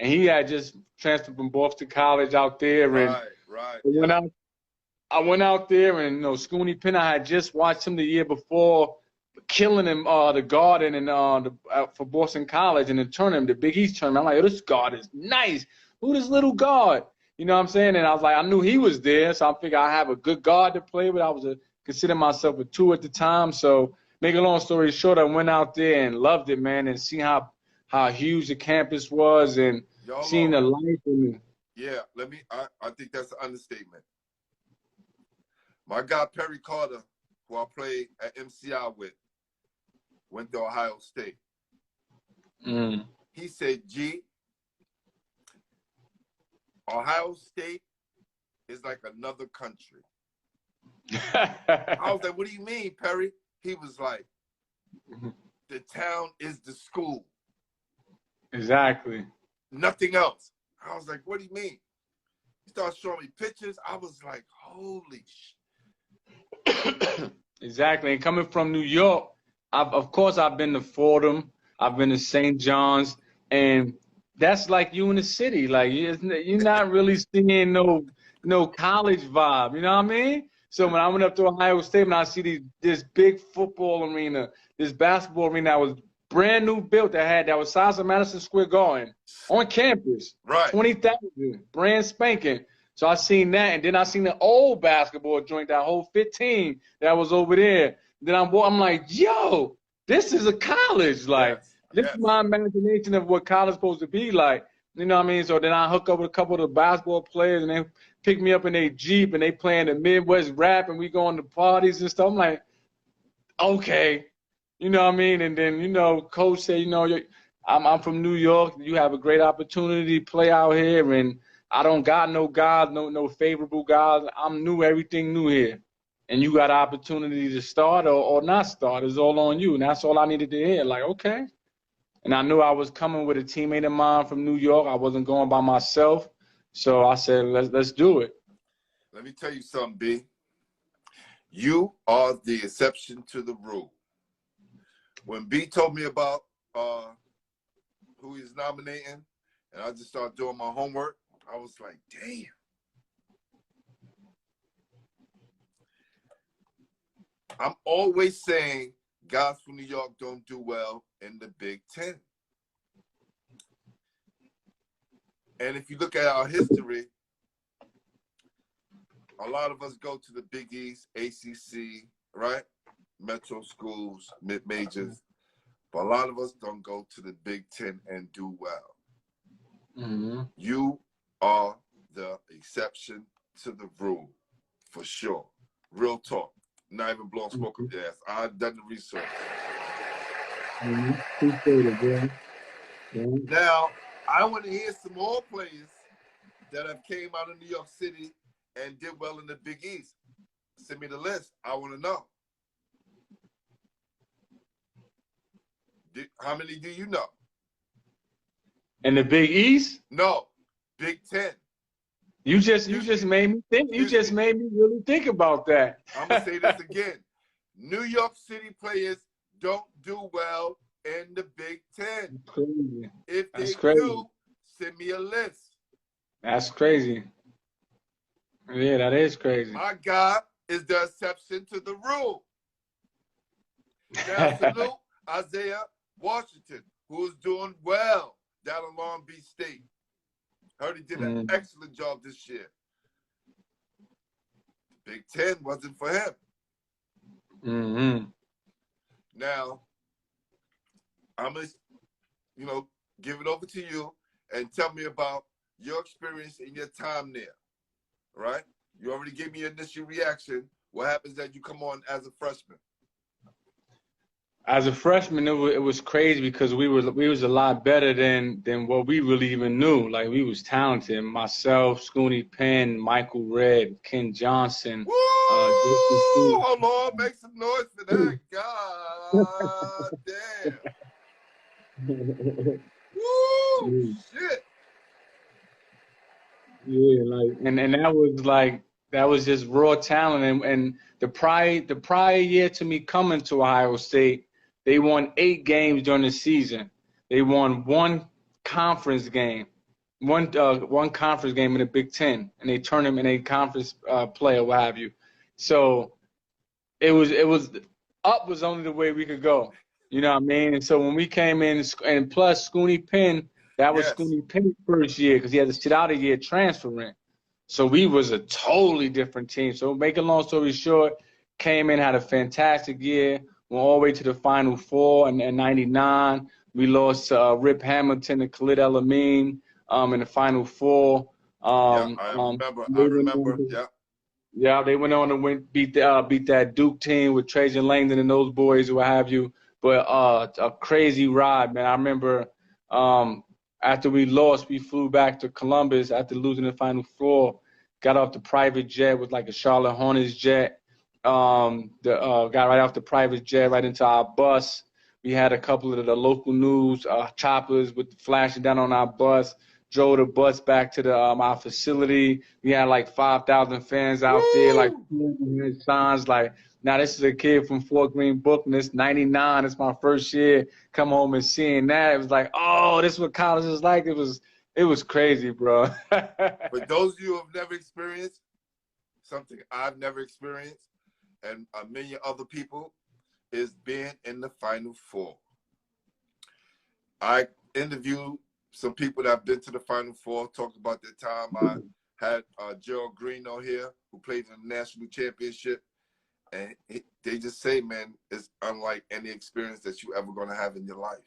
And he had just transferred from Boston College out there. And I went out there, and, you know, Scooney Penn, I had just watched him the year before, killing him, the guard and for Boston College in the tournament, the Big East tournament. I'm like, oh, this guard is nice. Who this little guard? You know what I'm saying? And I was like, I knew he was there, so I figured I have a good guard to play with. I was considering myself a 2 at the time. So, make a long story short, I went out there and loved it, man, and see how huge the campus was and seeing the life. Yeah, I think that's an understatement. My guy Perry Carter, who I played at MCI with, went to Ohio State. He said, G, Ohio State is like another country. I was like, what do you mean, Perry? He was like, the town is the school. Exactly. Nothing else. I was like, what do you mean? He started showing me pictures. I was like, holy shit. Exactly. And coming from New York, of course, I've been to Fordham. I've been to St. John's. And that's like you in the city. Like, you're not really seeing no college vibe. You know what I mean? So when I went up to Ohio State, and I see this big football arena, this basketball arena that was brand new built, that was size of Madison Square Garden on campus. Right. 20,000, brand spanking. So I seen that, and then I seen the old basketball joint, that whole 15 that was over there. Then I'm like, yo, this is a college. Like, this is my imagination of what college is supposed to be like. You know what I mean? So then I hook up with a couple of the basketball players, and they pick me up in their Jeep, and they playing the Midwest rap, and we going to parties and stuff. I'm like, okay. You know what I mean? And then, you know, coach said, you know, I'm from New York. You have a great opportunity to play out here, and I don't got no guys, no favorable guys. I'm new, everything new here. And you got an opportunity to start or not start. It's all on you. And that's all I needed to hear. Like, okay. And I knew I was coming with a teammate of mine from New York. I wasn't going by myself. So I said, let's do it. Let me tell you something, B. You are the exception to the rule. When B told me about who he's nominating, and I just started doing my homework, I was like, damn. I'm always saying guys from New York don't do well in the Big Ten. And if you look at our history, a lot of us go to the Big East, ACC, right? Metro schools, mid-majors. But a lot of us don't go to the Big Ten and do well. Mm-hmm. You are the exception to the rule, for sure. Real talk. Not even blowing smoke up your ass. I've done the research. Appreciate it, bro. Yeah. Now, I want to hear some more players that have came out of New York City and did well in the Big East. Send me the list. I want to know. How many do you know? In the Big East? No, Big Ten. You just made me think. You just made me really think about that. I'm gonna say this again. New York City players don't do well in the Big Ten. Crazy. If they crazy. do, send me a list. That's crazy. Yeah, that is crazy. My God is the exception to the rule. Now salute Isaiah Washington, who's doing well down in Long Beach State. Heard he did an excellent job this year. The Big Ten wasn't for him. Mm-hmm. Now, I'm going to, give it over to you and tell me about your experience in your time there, right? You already gave me your initial reaction. What happens that you come on as a freshman? As a freshman, it was crazy because we was a lot better than what we really even knew. Like, we was talented. Myself, Scooney Penn, Michael Redd, Ken Johnson. Woo! Hold on, make some noise for that. God damn. Woo! Shit. Yeah, like, and that was just raw talent. And the prior year to me coming to Ohio State, they won 8 games during the season. They won one conference game in the Big Ten, and they turned them in a conference play or what have you. So it was up was only the way we could go. You know what I mean? And so when we came in, and plus Scooney Penn, that was Scooney Penn's first year because he had to sit out a year transferring. So we was a totally different team. So make a long story short, came in, had a fantastic year, went all the way to the Final Four in '99. We lost Rip Hamilton and Khalid El-Amin in the Final Four. I remember. Yeah. Yeah, they went on to beat that Duke team with Trajan Langdon and those boys, what have you. But a crazy ride, man. I remember after we lost, we flew back to Columbus after losing the Final Four. Got off the private jet with like a Charlotte Hornets jet. Got right off the private jet right into our bus. We had a couple of the local news choppers with flashing down on our bus. Drove the bus back to our facility. We had like 5,000 fans out there, like signs like, now this is a kid from Fort Greene, Brooklyn. It's '99. It's my first year. Come home and seeing that, it was like, oh, this is what college is like. It was crazy, bro. For those of you who have never experienced something I've never experienced, and a million other people, is being in the Final Four. I interviewed some people that have been to the Final Four, talked about their time. I had Gerald Green on here, who played in the national championship. And they just say, man, it's unlike any experience that you ever going to have in your life.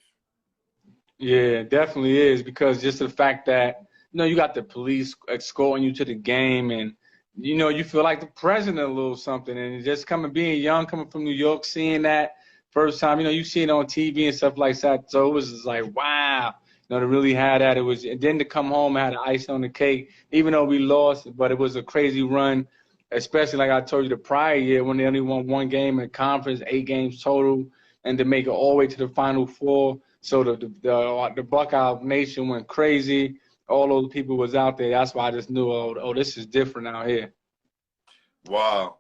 Yeah, it definitely is, because just the fact that, you got the police escorting you to the game, and, you feel like the president a little something. And just being young, coming from New York, seeing that first time, you see it on TV and stuff like that. So it was just like, wow, to really have that. And then to come home, I had the ice on the cake, even though we lost, but it was a crazy run. Especially like I told you the prior year when they only won 1 game in the conference, 8 games total, and to make it all the way to the Final Four. So the Buckeye Nation went crazy. All those people was out there. That's why I just knew, oh, this is different out here. Wow.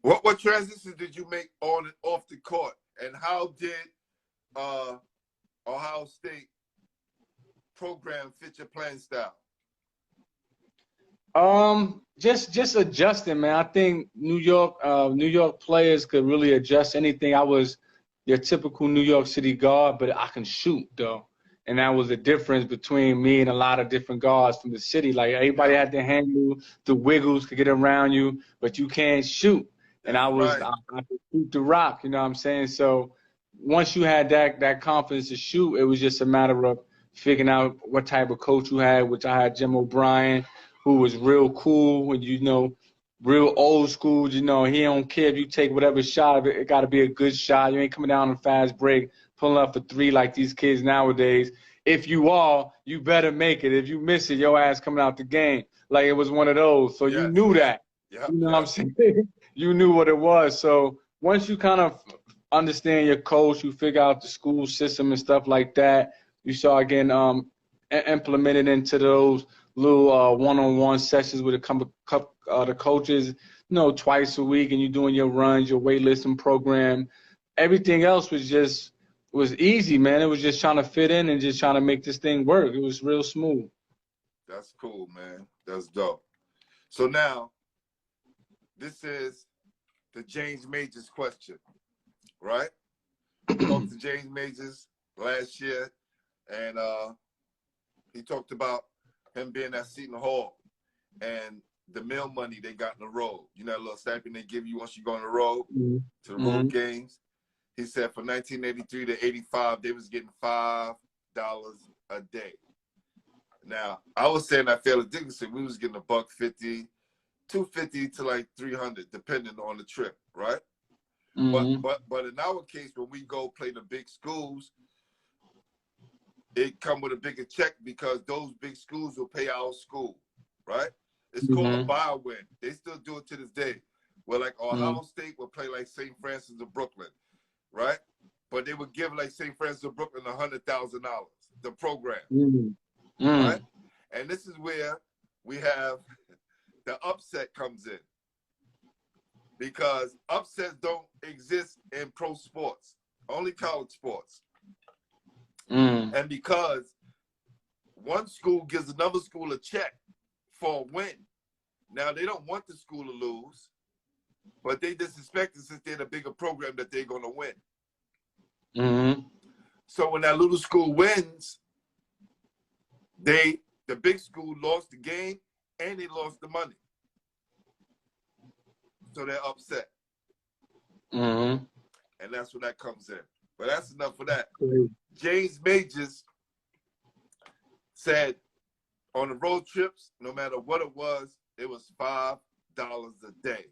What transitions did you make on and off the court, and how did Ohio State program fit your playing style? Just adjusting, man. I think New York players could really adjust anything. I was your typical New York City guard, but I can shoot though. And that was the difference between me and a lot of different guards from the city. Like everybody had to handle the wiggles to get around you, but you can't shoot. And I could shoot the rock, you know what I'm saying? So once you had that confidence to shoot, it was just a matter of figuring out what type of coach you had, which I had Jim O'Brien, who was real cool and, you know, real old school. You know, he don't care if you take whatever shot, it got to be a good shot. You ain't coming down on a fast break, pulling up for three like these kids nowadays. If you are, you better make it. If you miss it, your ass coming out the game. Like it was one of those. So you knew that. Yeah, you know what I'm saying? You knew what it was. So once you kind of understand your coach, you figure out the school system and stuff like that, you start getting implemented into those little one-on-one sessions with the coaches, you know, twice a week, and you're doing your runs, your weightlifting program. Everything else was easy, man. It was just trying to fit in and just trying to make this thing work. It was real smooth. That's cool, man. That's dope. So now, this is the James Majors question, right? We talked to James Majors last year, and he talked about him being at Seton Hall and the meal money they got in the road. You know, that little stipend they give you once you go on the road to the road games. He said from 1983 to 85, they was getting $5 a day. Now, I was saying at Fairleigh Dickinson, we was getting $1.50, $2.50 to like $300, depending on the trip, right? But in our case, when we go play the big schools, it come with a bigger check because those big schools will pay our school, right? It's called a buy-win. They still do it to this day. Where like Ohio State will play like St. Francis of Brooklyn, right? But they would give like St. Francis of Brooklyn $100,000, the program, right? And this is where we have the upset comes in, because upsets don't exist in pro sports, only college sports. And because one school gives another school a check for a win. Now, they don't want the school to lose, but they just expect it since they're the bigger program that they're going to win. So when that little school wins, the big school lost the game and they lost the money. So they're upset. And that's where that comes in. But that's enough for that. James Majors said on the road trips, no matter what it was $5 a day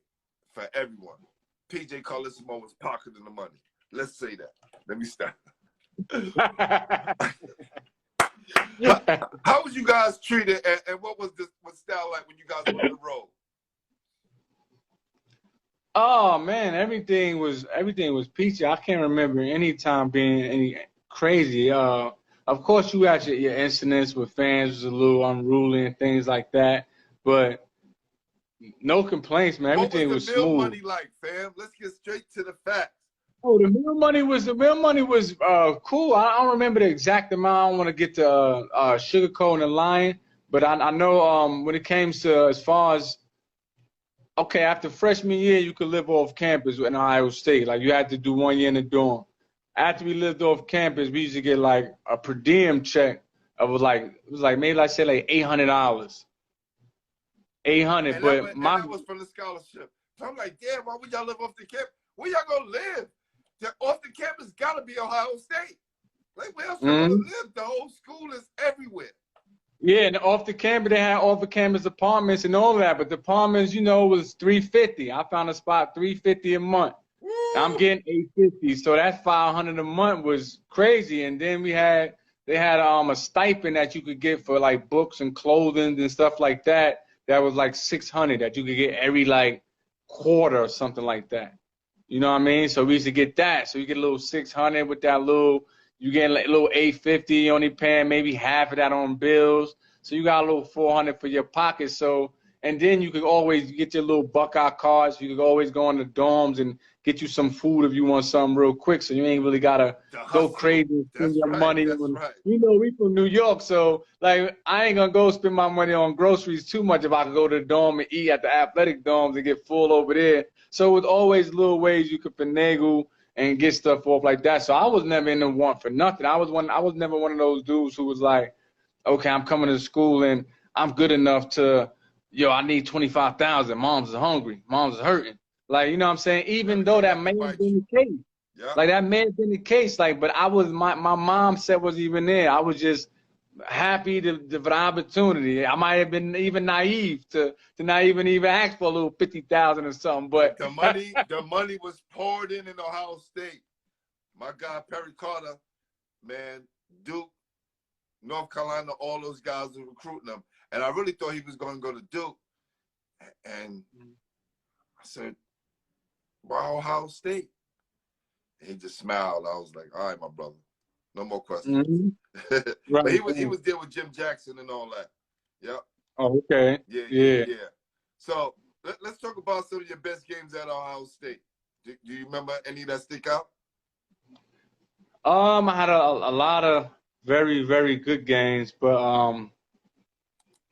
for everyone. PJ Carlissimo was pocketing the money. Let's say that. Let me stop. How was you guys treated, and what was the style like when you guys went on the road? Oh man, everything was peachy. I can't remember any time being any crazy. Of course, you had your incidents with fans was a little unruly and things like that, but no complaints, man. Everything was smooth. What was the meal money like, fam? Let's get straight to the facts. Oh, the meal money was cool. I don't remember the exact amount. I don't want to get to sugarcoating and lying, but I know when it came to as far as okay, after freshman year, you could live off campus in Ohio State. Like, you had to do 1 year in the dorm. After we lived off campus, we used to get, like, a per diem check of, like, maybe, let's say, like, $800. $800, but that was from the scholarship. So I'm like, damn, why would y'all live off the campus? Where y'all gonna live? Off the campus gotta be Ohio State. Like, where else you gonna live? The whole school is everywhere. Yeah, and off the campus, they had off-the-campus apartments and all that, but the apartments, you know, was $350. I found a spot $350 a month. I'm getting $850, so that $500 a month was crazy. And then they had a stipend that you could get for like books and clothing and stuff like that. That was like $600 that you could get every like quarter or something like that. You know what I mean? So we used to get that. So you get a little $600 with that little. You get like a little $850, you only paying maybe half of that on bills. So you got a little $400 for your pocket. So And then you could always get your little Buckeye cards. You could always go in the dorms and get you some food if you want something real quick. So you ain't really gotta go crazy and spend your money on. You know, we from New York, so like I ain't gonna go spend my money on groceries too much if I could go to the dorm and eat at the athletic dorms and get full over there. So it was always little ways you could finagle and get stuff off like that. So I was never in the want for nothing. I was never one of those dudes who was like, okay, I'm coming to school and I'm good enough to, yo, I need 25,000. Mom's is hungry. Mom's is hurting. Like, you know what I'm saying? Even though that may have been the case. Yeah. Like that may have been the case. Like, but I was my mom said was even there. I was just happy for the opportunity. I might have been even naive to not even ask for a little 50,000 or something. But the money was poured in Ohio State. My guy Perry Carter, man, Duke, North Carolina, all those guys were recruiting him. And I really thought he was going to go to Duke. And I said, why Ohio State? And he just smiled. I was like, all right, my brother. No more questions. Mm-hmm. But he was there with Jim Jackson and all that. Yep. Oh, okay. Yeah. So let's talk about some of your best games at Ohio State. Do you remember any that stick out? I had a lot of very, very good games, but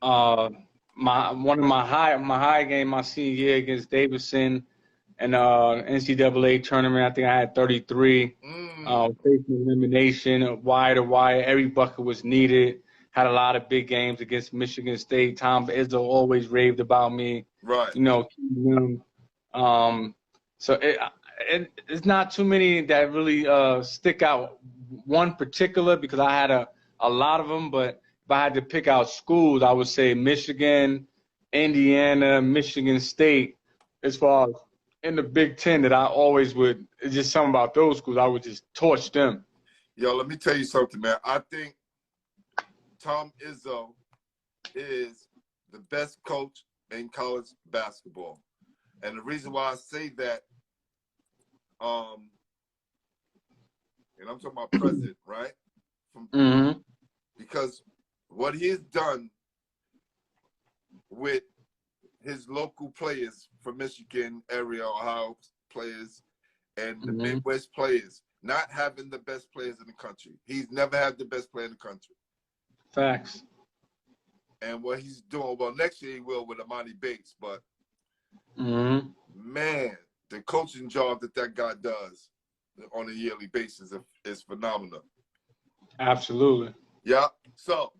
one of my high game my senior year against Davidson and NCAA tournament, I think I had 33. Facing elimination, wire to wire, every bucket was needed. Had a lot of big games against Michigan State. Tom Izzo always raved about me. Right. You know, so it's not too many that really stick out. One particular, because I had a lot of them, but if I had to pick out schools, I would say Michigan, Indiana, Michigan State, as far as in the Big Ten that I always would, it's just something about those schools, I would just torch them. Yo, let me tell you something, man. I think Tom Izzo is the best coach in college basketball. And the reason why I say that, and I'm talking about president, right? Because what he has done with his local players from Michigan area, Ohio players, and the Midwest players, not having the best players in the country. He's never had the best player in the country. Facts. And what he's doing, well, next year he will with Amani Bates, but man, the coaching job that guy does on a yearly basis is phenomenal. Absolutely. Yeah. So,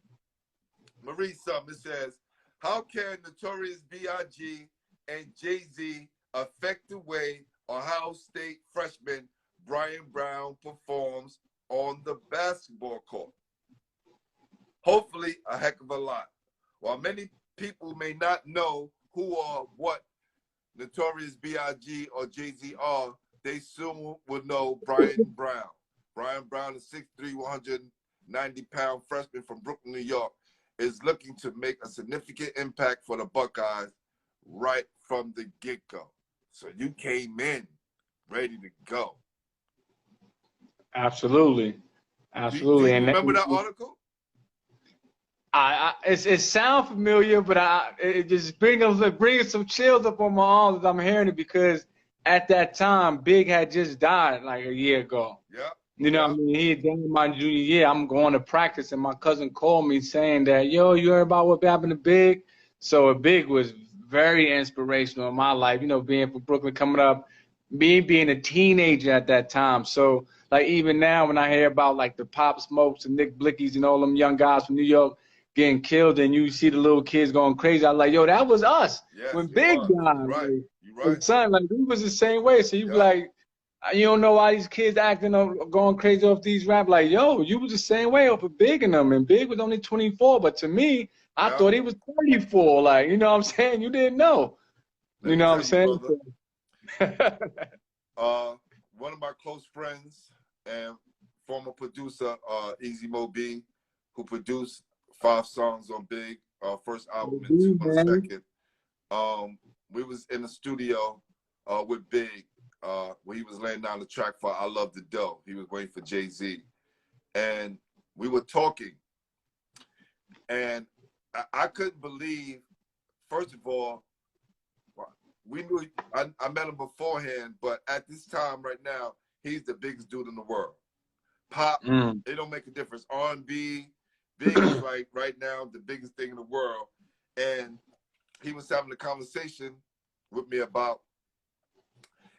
Marie something, it says, how can Notorious B.I.G. and Jay-Z affect the way Ohio State freshman Brian Brown performs on the basketball court? Hopefully, a heck of a lot. While many people may not know who or what Notorious B.I.G. or Jay-Z are, they soon will know Brian Brown. Brian Brown is 6'3", 190-pound freshman from Brooklyn, New York, is looking to make a significant impact for the Buckeyes right from the get-go. So you came in ready to go. Absolutely. Absolutely. Do you remember that article? It sounds familiar, but it just brings some chills up on my arms as I'm hearing it, because at that time, Big had just died like a year ago. Yeah. You know what I mean? He had done my junior year. I'm going to practice, and my cousin called me saying that, yo, you heard about what happened to Big? So Big was very inspirational in my life, you know, being from Brooklyn, coming up, me being a teenager at that time. So, like, even now when I hear about, like, the Pop Smokes and Nick Blickies and all them young guys from New York getting killed, and you see the little kids going crazy, I'm like, yo, that was us when Big died. You're right. Like, You're right. Son, like, we was the same way. So you be like, you don't know why these kids acting going crazy off these rap. Like, yo, you was the same way off of Big and them. And Big was only 24. But to me, I thought he was 34. Like, you know what I'm saying? You didn't know. You know what I'm saying? One of my close friends and former producer, Easy Mo B, who produced 5 songs on Big, first album and 2 on the second. We was in the studio with Big. When he was laying down the track for I Love the Dough. He was waiting for Jay-Z. And we were talking. And I couldn't believe first of all, we knew I met him beforehand, but at this time right now, he's the biggest dude in the world. Pop, it don't make a difference. R&B, Big is like right now the biggest thing in the world. And he was having a conversation with me about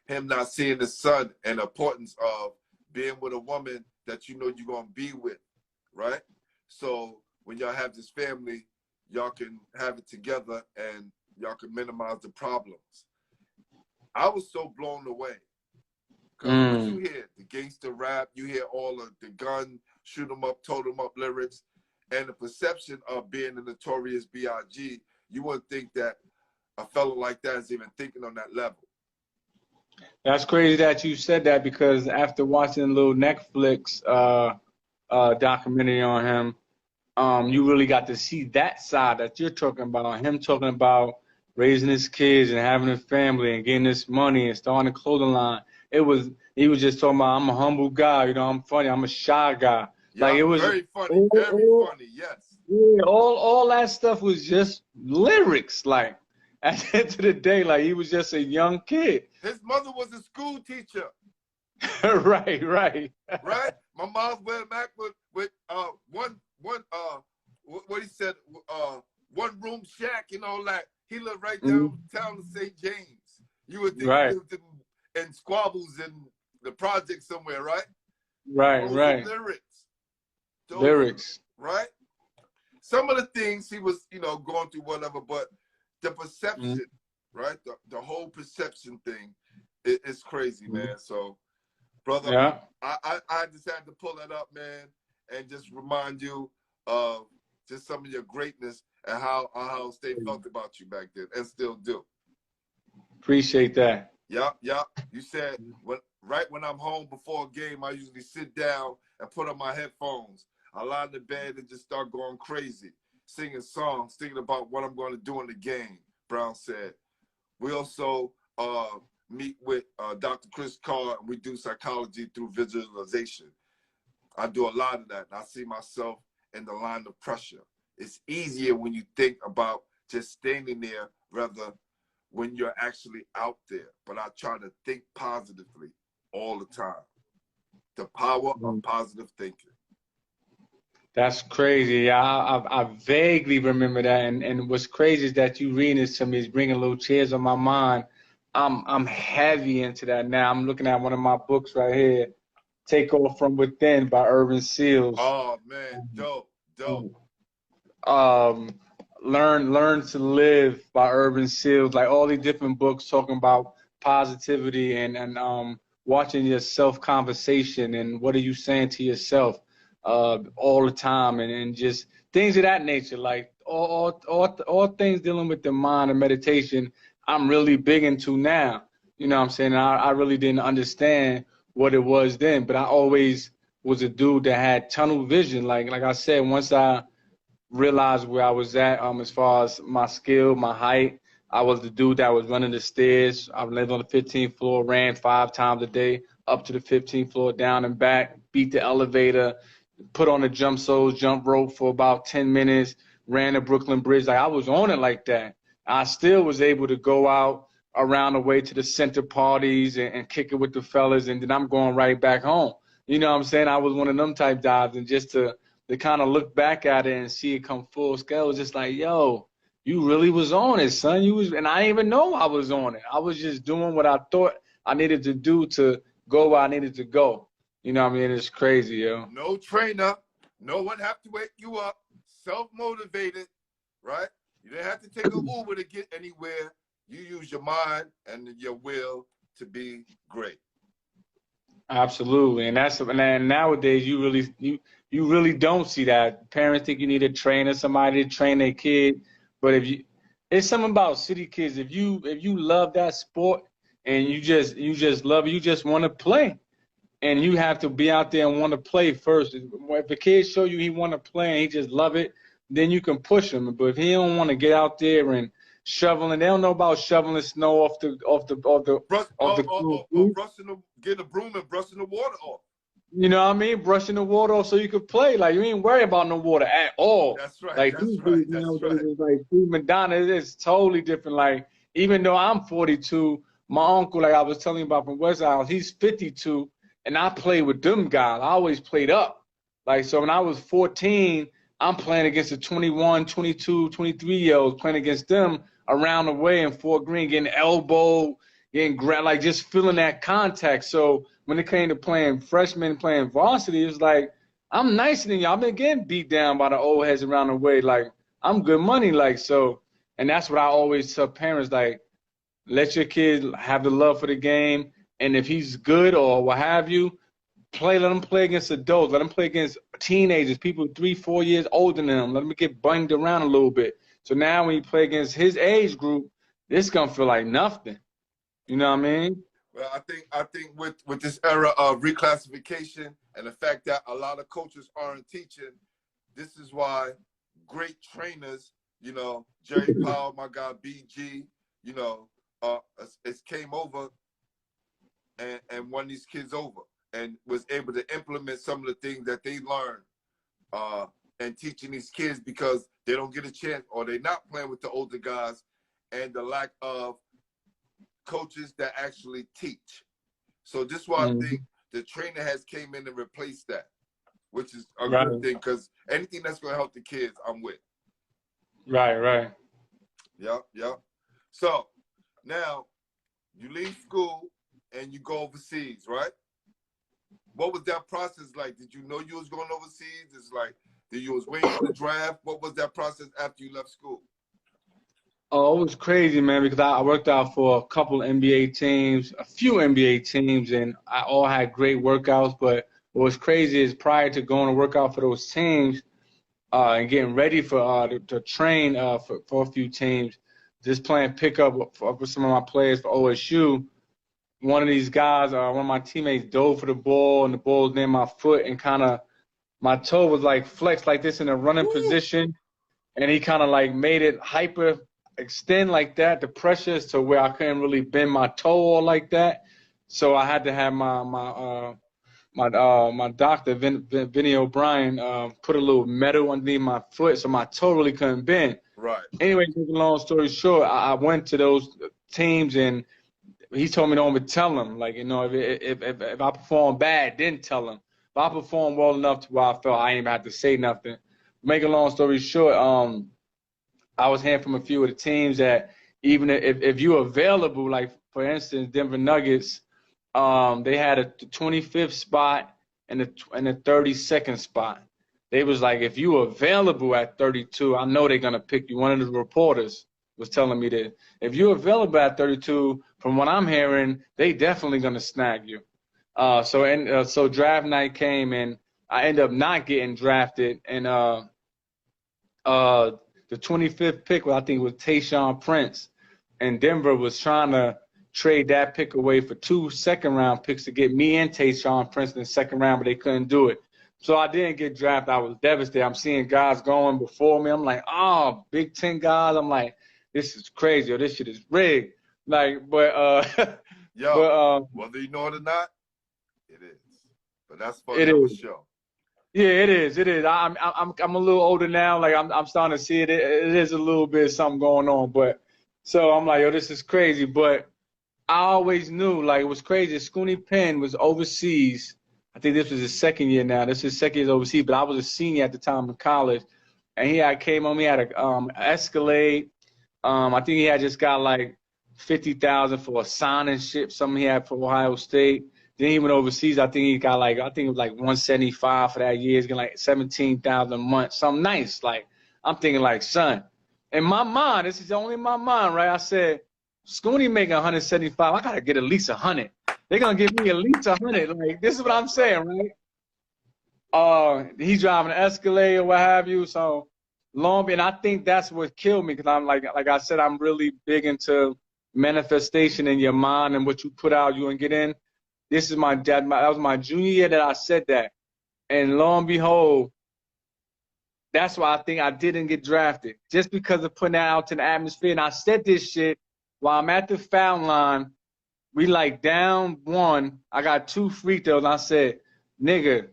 him not seeing his son and the importance of being with a woman that you know you're going to be with, right? So when y'all have this family, y'all can have it together and y'all can minimize the problems. I was so blown away. Because what you hear, the gangster rap, you hear all of the gun, shoot 'em up, tote 'em up lyrics, and the perception of being a notorious B.I.G., you wouldn't think that a fellow like that is even thinking on that level. That's crazy that you said that, because after watching a little Netflix documentary on him, you really got to see that side that you're talking about. Him talking about raising his kids and having a family and getting this money and starting a clothing line. He was just talking about, I'm a humble guy, you know, I'm funny, I'm a shy guy. Yeah, like it was very funny, very funny, yes. Yeah, all that stuff was just lyrics. Like at the end of the day, like he was just a young kid. His mother was a school teacher. Right. Right? My mom went back with what he said, one room shack and all that. He lived right downtown to St. James. You would think he lived in squabbles in the project somewhere, right? Right. Lyrics. Right? Some of the things he was, you know, going through, whatever, but the perception, right? The whole perception thing is crazy, man. So, brother, I just had to pull that up, man, and just remind you of just some of your greatness and how Ohio State felt about you back then and still do. Appreciate that. Yep. You said, right when I'm home before a game, I usually sit down and put on my headphones. I lie in the bed and just start going crazy, singing songs, thinking about what I'm going to do in the game, Brown said. We also meet with Dr. Chris Carr, and we do psychology through visualization. I do a lot of that, and I see myself in the line of pressure. It's easier when you think about just standing there rather when you're actually out there. But I try to think positively all the time. The power of positive thinking. That's crazy. I vaguely remember that, and what's crazy is that you reading this to me is bringing little tears on my mind. I'm heavy into that now. I'm looking at one of my books right here, Take Off From Within by Urban Seals. Oh man, dope. Learn to Live by Urban Seals. Like all these different books talking about positivity and watching your self conversation and what are you saying to yourself all the time, and just things of that nature. Like all things dealing with the mind and meditation, I'm really big into now. You know what I'm saying? I really didn't understand what it was then, but I always was a dude that had tunnel vision. Like I said, once I realized where I was at as far as my skill, my height, I was the dude that was running the stairs. I lived on the 15th floor, ran 5 times a day up to the 15th floor, down and back, beat the elevator, put on the jump soles, jump rope for about 10 minutes, ran the Brooklyn Bridge. Like I was on it like that. I still was able to go out around the way to the center parties and kick it with the fellas, and then I'm going right back home. You know what I'm saying? I was one of them type dives, and just to kind of look back at it and see it come full scale, it was just like, yo, you really was on it, son. And I didn't even know I was on it. I was just doing what I thought I needed to do to go where I needed to go. You know what I mean? It's crazy, yo. No trainer. No one have to wake you up. Self-motivated, right? You didn't have to take an Uber to get anywhere. You use your mind and your will to be great. Absolutely. And nowadays you really don't see that. Parents think you need a trainer, somebody to train their kid. But it's something about city kids. If you love that sport and you just love it, you just want to play. And you have to be out there and want to play first. If a kid show you he want to play and he just love it, then you can push him. But if he don't want to get out there and shoveling, they don't know about shoveling snow Get a broom and brushing the water off. You know what I mean? Brushing the water off so you could play. Like, you ain't worry about no water at all. That's right. Like, That's these right. dudes That's nowadays right. is like Steve Madonna. It's totally different. Like, even though I'm 42, my uncle, like I was telling you about from West Isles, he's 52, and I played with them guys. I always played up. Like, so when I was 14, I'm playing against the 21, 22, 23-year-olds, playing against them around the way in Fort Greene, getting elbowed, getting grabbed, like just feeling that contact. So when it came to playing freshmen, playing varsity, it was like, I'm nicer than y'all. I've been getting beat down by the old heads around the way. Like, I'm good money. Like, so, and that's what I always tell parents, like, let your kid have the love for the game. And if he's good or what have you, let him play against adults. Let him play against teenagers, people 3, 4 years older than him. Let him get banged around a little bit. So now when you play against his age group, it's going to feel like nothing. You know what I mean? Well, I think with this era of reclassification and the fact that a lot of coaches aren't teaching, this is why great trainers, you know, Jerry Powell, my guy BG, you know, it came over and won these kids over and was able to implement some of the things that they learned and teaching these kids because they don't get a chance or they're not playing with the older guys and the lack of coaches that actually teach. So this is why I think the trainer has came in and replaced that, which is a good thing because anything that's going to help the kids, I'm with. Right. Yep. So now you leave school and you go overseas, right? What was that process like? Did you know you was going overseas? It's like, did you was waiting for the draft? What was that process after you left school? Oh, it was crazy, man, because I worked out for a couple NBA teams, a few NBA teams, and I all had great workouts. But what was crazy is prior to going to work out for those teams and getting ready for to train for a few teams, just playing pickup for some of my players for OSU. One of these guys, one of my teammates dove for the ball, and the ball was near my foot, and kind of my toe was like flexed like this in a running position, and he kind of like made it hyper extend like that, the pressure is to where I couldn't really bend my toe all like that. So I had to have my doctor, Vinny O'Brien, put a little metal underneath my foot so my toe really couldn't bend. Right. Anyway, to make a long story short, I went to those teams and he told me don't even tell them. Like, you know, if I perform bad, then tell them. If I perform well enough to where I felt I ain't even have to say nothing. Make a long story short, I was hearing from a few of the teams that even if you're available, like for instance, Denver Nuggets, they had the 25th spot and the 32nd spot. They was like, if you available at 32, I know they're gonna pick you. One of the reporters was telling me that if you're available at 32, from what I'm hearing, they definitely gonna snag you. So draft night came and I ended up not getting drafted and the 25th pick, I think, was Tayshaun Prince, and Denver was trying to trade that pick away for 2 second-round picks to get me and Tayshaun Prince in the second round, but they couldn't do it. So I didn't get drafted. I was devastated. I'm seeing guys going before me. I'm like, oh, Big Ten guys. I'm like, this is crazy. Or this shit is rigged. Like, but Yo, whether you know it or not, it is. But that's for another show. Yeah, it is. It is. I'm a little older now. Like I'm starting to see it. It is a little bit of something going on. But so I'm like, yo, this is crazy. But I always knew, like, it was crazy. Scooney Penn was overseas. I think this was his second year now. This is his second year overseas. But I was a senior at the time in college, and he came on me at a Escalade. I think he had just got like $50,000 for a signing ship. Something he had for Ohio State. Then he went overseas. I think he got like, I think it was like 175 for that year. He's getting like 17,000 a month. Something nice. Like, I'm thinking like, son, in my mind, this is only in my mind, right? I said, Scooney making 175. I got to get at least 100. They're going to give me at least 100. Like, this is what I'm saying, right? He's driving an Escalade or what have you. So long, and I think that's what killed me because I'm like I said, I'm really big into manifestation in your mind and what you put out, you and get in. This is that was my junior year that I said that. And lo and behold, that's why I think I didn't get drafted. Just because of putting that out to the atmosphere. And I said this shit while I'm at the foul line. We like down 1. I got 2 free throws. And I said, nigga,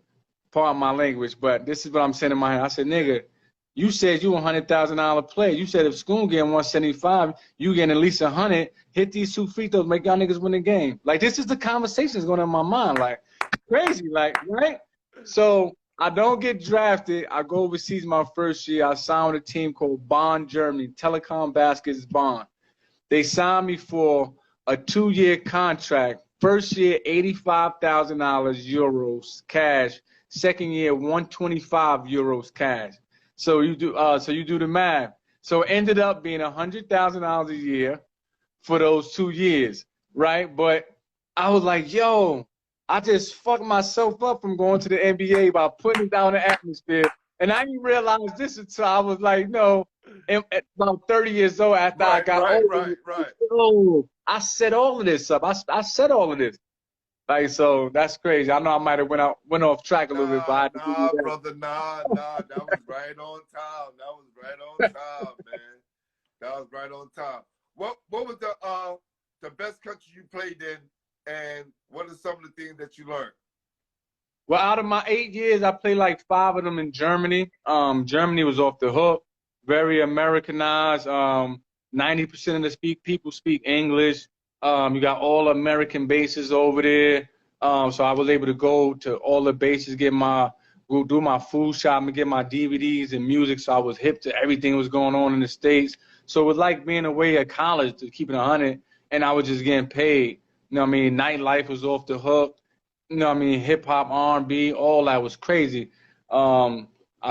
pardon my language, but this is what I'm saying in my head. I said, nigga, you said you $100,000 player. You said if school getting 175, you getting at least 100. Hit these 2 free throws, make y'all niggas win the game. Like, this is the conversations going on in my mind. Like, crazy, like, right? So I don't get drafted. I go overseas my first year. I signed with a team called Bonn, Germany. Telecom Baskets Bonn. They signed me for a 2-year contract. First year, $85,000 euros cash. Second year, 125 euros cash. So you do the math. So it ended up being $100,000 a year for those 2 years, right? But I was like, yo, I just fucked myself up from going to the NBA by putting it down the atmosphere. And I didn't realize this until I was like, no, at about 30 years old after I got older. Right. Oh, I set all of this up. I set all of this. Like, so that's crazy. I know I might have went off track a little bit, but I had to do that. Brother, nah. That was right on time. That was right on time, man. That was right on time. What was the best country you played in, and what are some of the things that you learned? Well, out of my 8 years, I played like 5 of them in Germany. Germany was off the hook, very Americanized. 90% of the people speak English. You got all American bases over there. So I was able to go to all the bases, do my food shop and get my DVDs and music. So I was hip to everything that was going on in the States. So it was like being away at college, to keep it 100, and I was just getting paid. You know what I mean? Nightlife was off the hook. You know what I mean? Hip hop, R&B, all that was crazy. I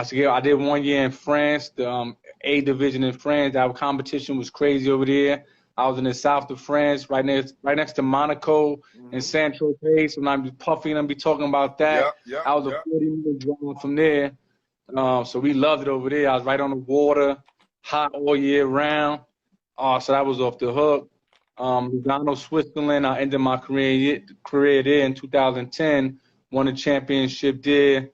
did 1 year in France, the A division in France. That competition was crazy over there. I was in the south of France, right next to Monaco and Saint-Tropez. So I'm puffing and be talking about that. I was a 40-minute drive from there. So we loved it over there. I was right on the water, hot all year round. So that was off the hook. Lugano, Switzerland. I ended my career there in 2010. Won a championship there.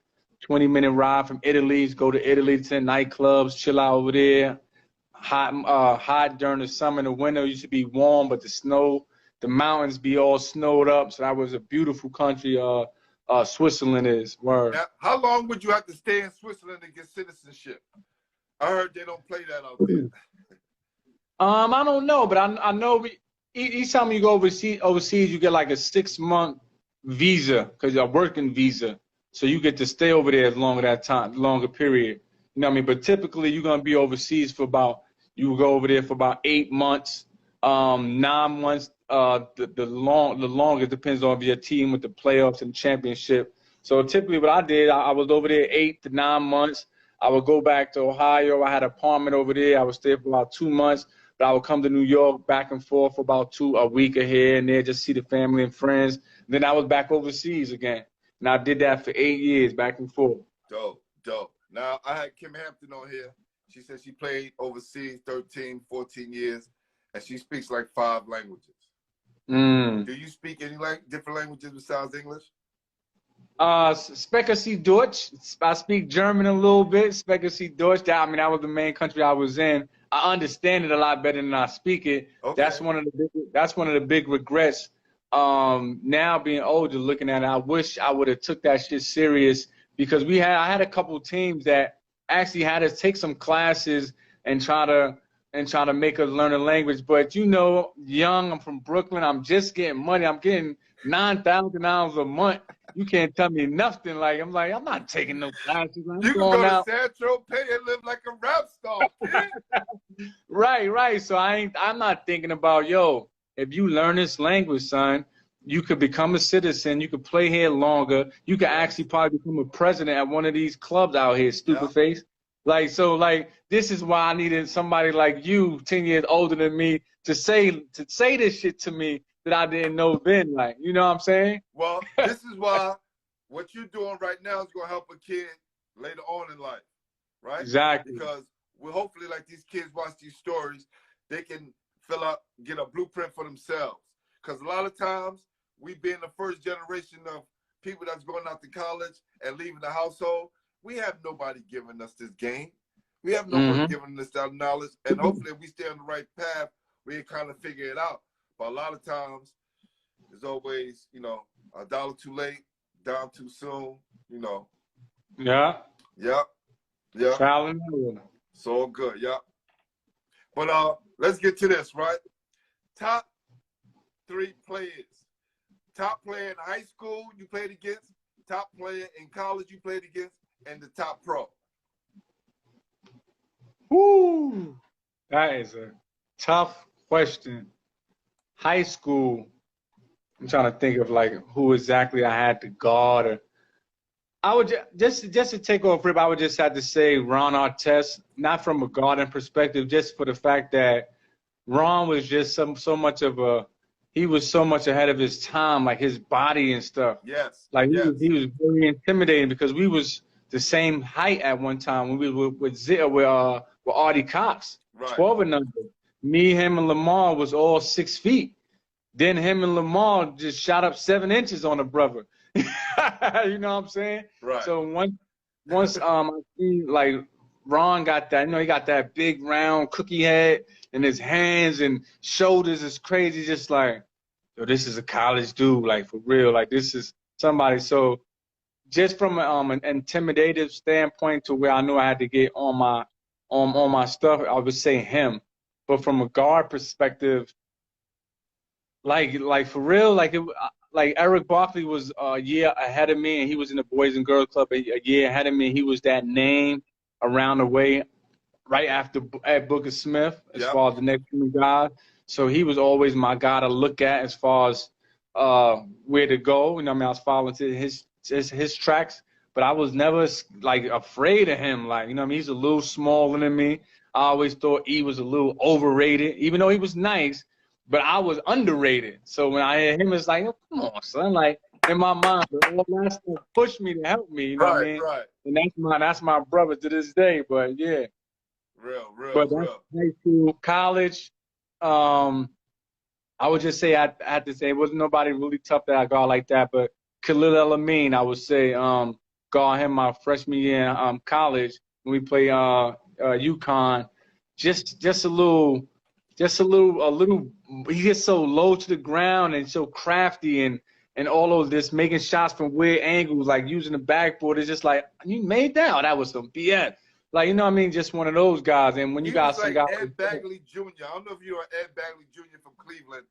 20-minute ride from Italy. Go to Italy, 10 nightclubs, chill out over there. Hot during the summer. In the winter, it used to be warm, but the mountains be all snowed up. So that was a beautiful country. Switzerland is. Word. Now, how long would you have to stay in Switzerland to get citizenship? I heard they don't play that out there. I don't know, but I know each time you go overseas, you get like a 6-month visa, because you're a working visa. So you get to stay over there longer period. You know what I mean? But typically you're gonna be overseas you go over there for about 8 months, 9 months. The longest depends on your team with the playoffs and championship. So typically what I did, I was over there 8 to 9 months. I would go back to Ohio. I had an apartment over there. I would stay for about 2 months. But I would come to New York back and forth for about a week here and there, just see the family and friends. Then I was back overseas again. And I did that for 8 years, back and forth. Dope. Now, I had Kim Hampton on here. She said she played overseas 13, 14 years, and she speaks like 5 languages. Do you speak any different languages besides English? Spreche Sie Deutsch. I speak German a little bit. Spreche Sie Deutsch. That was the main country I was in. I understand it a lot better than I speak it. Okay. That's one of the big regrets. Now being older, looking at it, I wish I would have took that shit serious, because I had a couple teams that actually had us take some classes and try to make us learn a language. But young, I'm from Brooklyn. I'm just getting money. I'm getting $9,000 a month. You can't tell me nothing. I'm not taking no classes. You can go to Saint-Tropez and live like a rap star, kid. Right. So I'm not thinking about, if you learn this language, son, you could become a citizen. You could play here longer. You could actually probably become a president at one of these clubs out here, stupid face. This is why I needed somebody like you, 10 years older than me, to say this shit to me that I didn't know then. You know what I'm saying? Well, this is why what you're doing right now is going to help a kid later on in life, right? Exactly. Because hopefully, these kids watch these stories, they can get a blueprint for themselves. Because a lot of times, we being the first generation of people that's going out to college and leaving the household, we have nobody giving us this game. We have nobody giving us that knowledge. And hopefully, if we stay on the right path, we can kind of figure it out. But a lot of times, there's always, a dollar too late, down too soon. You know. Yeah. Yep. Yep. Trial and error. It's all good. Yep. But let's get to this, right? Top 3 players. Top player in high school you played against, top player in college you played against, and the top pro. Woo! That is a tough question. High school, I'm trying to think of like who exactly I had to guard. Or I would just to take off rip, I would just have to say Ron Artest, not from a guarding perspective, just for the fact that Ron was just so much of a, he was so much ahead of his time, like his body and stuff. Yes. Like yes. he was very intimidating because we was the same height at one time when we were with Artie Cox, Right. 12 and under. Me, him, and Lamar was all 6 feet. Then him and Lamar just shot up 7 inches on a brother. You know what I'm saying? Right. So once I see like Ron got that, you know, he got that big round cookie head, and his hands and shoulders is crazy. Just like, yo, this is a college dude, like for real. Like this is somebody. So just from an intimidative standpoint to where I knew I had to get on my stuff, I would say him. But from a guard perspective, like for real, like Eric Barkley was a year ahead of me, and he was in the Boys and Girls Club a year ahead of me. He was that name around the way right after Ed Booker Smith as Yep. far as the next two guys. So he was always my guy to look at as far as where to go. You know what I mean? I was following his tracks, but I was never like afraid of him. Like, you know what I mean? He's a little smaller than me. I always thought he was a little overrated, even though he was nice, but I was underrated. So when I hear him, it's like, oh, come on, son. Like, in my mind, all that stuff pushed me to help me. You know what I mean? Right. And that's my brother to this day. But yeah. Real. But that's high school, college. I would just say I had to say it wasn't nobody really tough that I got like that. But Khalil El-Amin, I would say, got him my freshman year in college when we play UConn. Just a little. He gets so low to the ground and so crafty and all of this, making shots from weird angles, like using the backboard. It's just like, you made that? Oh, that was some BS. Like, you know what I mean? Just one of those guys. And when you got some guys. Ed Bagley Jr. I don't know if you're Ed Bagley Jr. from Cleveland.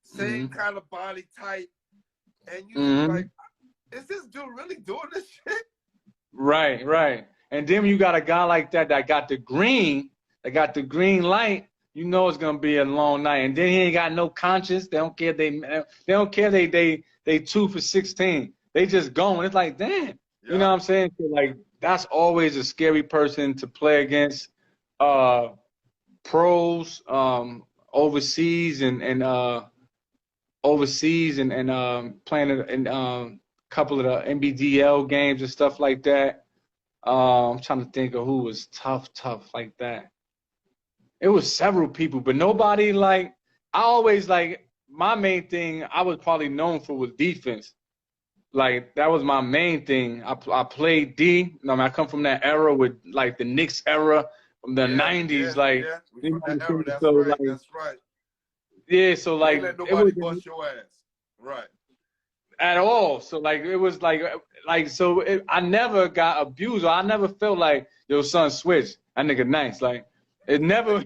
Same kind of body type. And you like, is this dude really doing this shit? Right. And then when you got a guy like that got the green light, you know it's gonna be a long night. And then he ain't got no conscience. They don't care. They don't care. They 2 for 16. They just going. It's like, damn. Yeah. You know what I'm saying? So like, that's always a scary person to play against. Pros, overseas and playing in a couple of the NBDL games and stuff like that. I'm trying to think of who was tough like that. It was several people, but nobody like, I always like, my main thing I was probably known for was defense. Like, that was my main thing. I played D. You know, I mean, I come from that era with like the Knicks era from the 90s. Like, from that era. That's so, right. like, That's right. Yeah, so like, let nobody bust your ass. Right. At all. So like, it was like so I never got abused, or I never felt like, yo, son, switch. That nigga nice. Like, it never,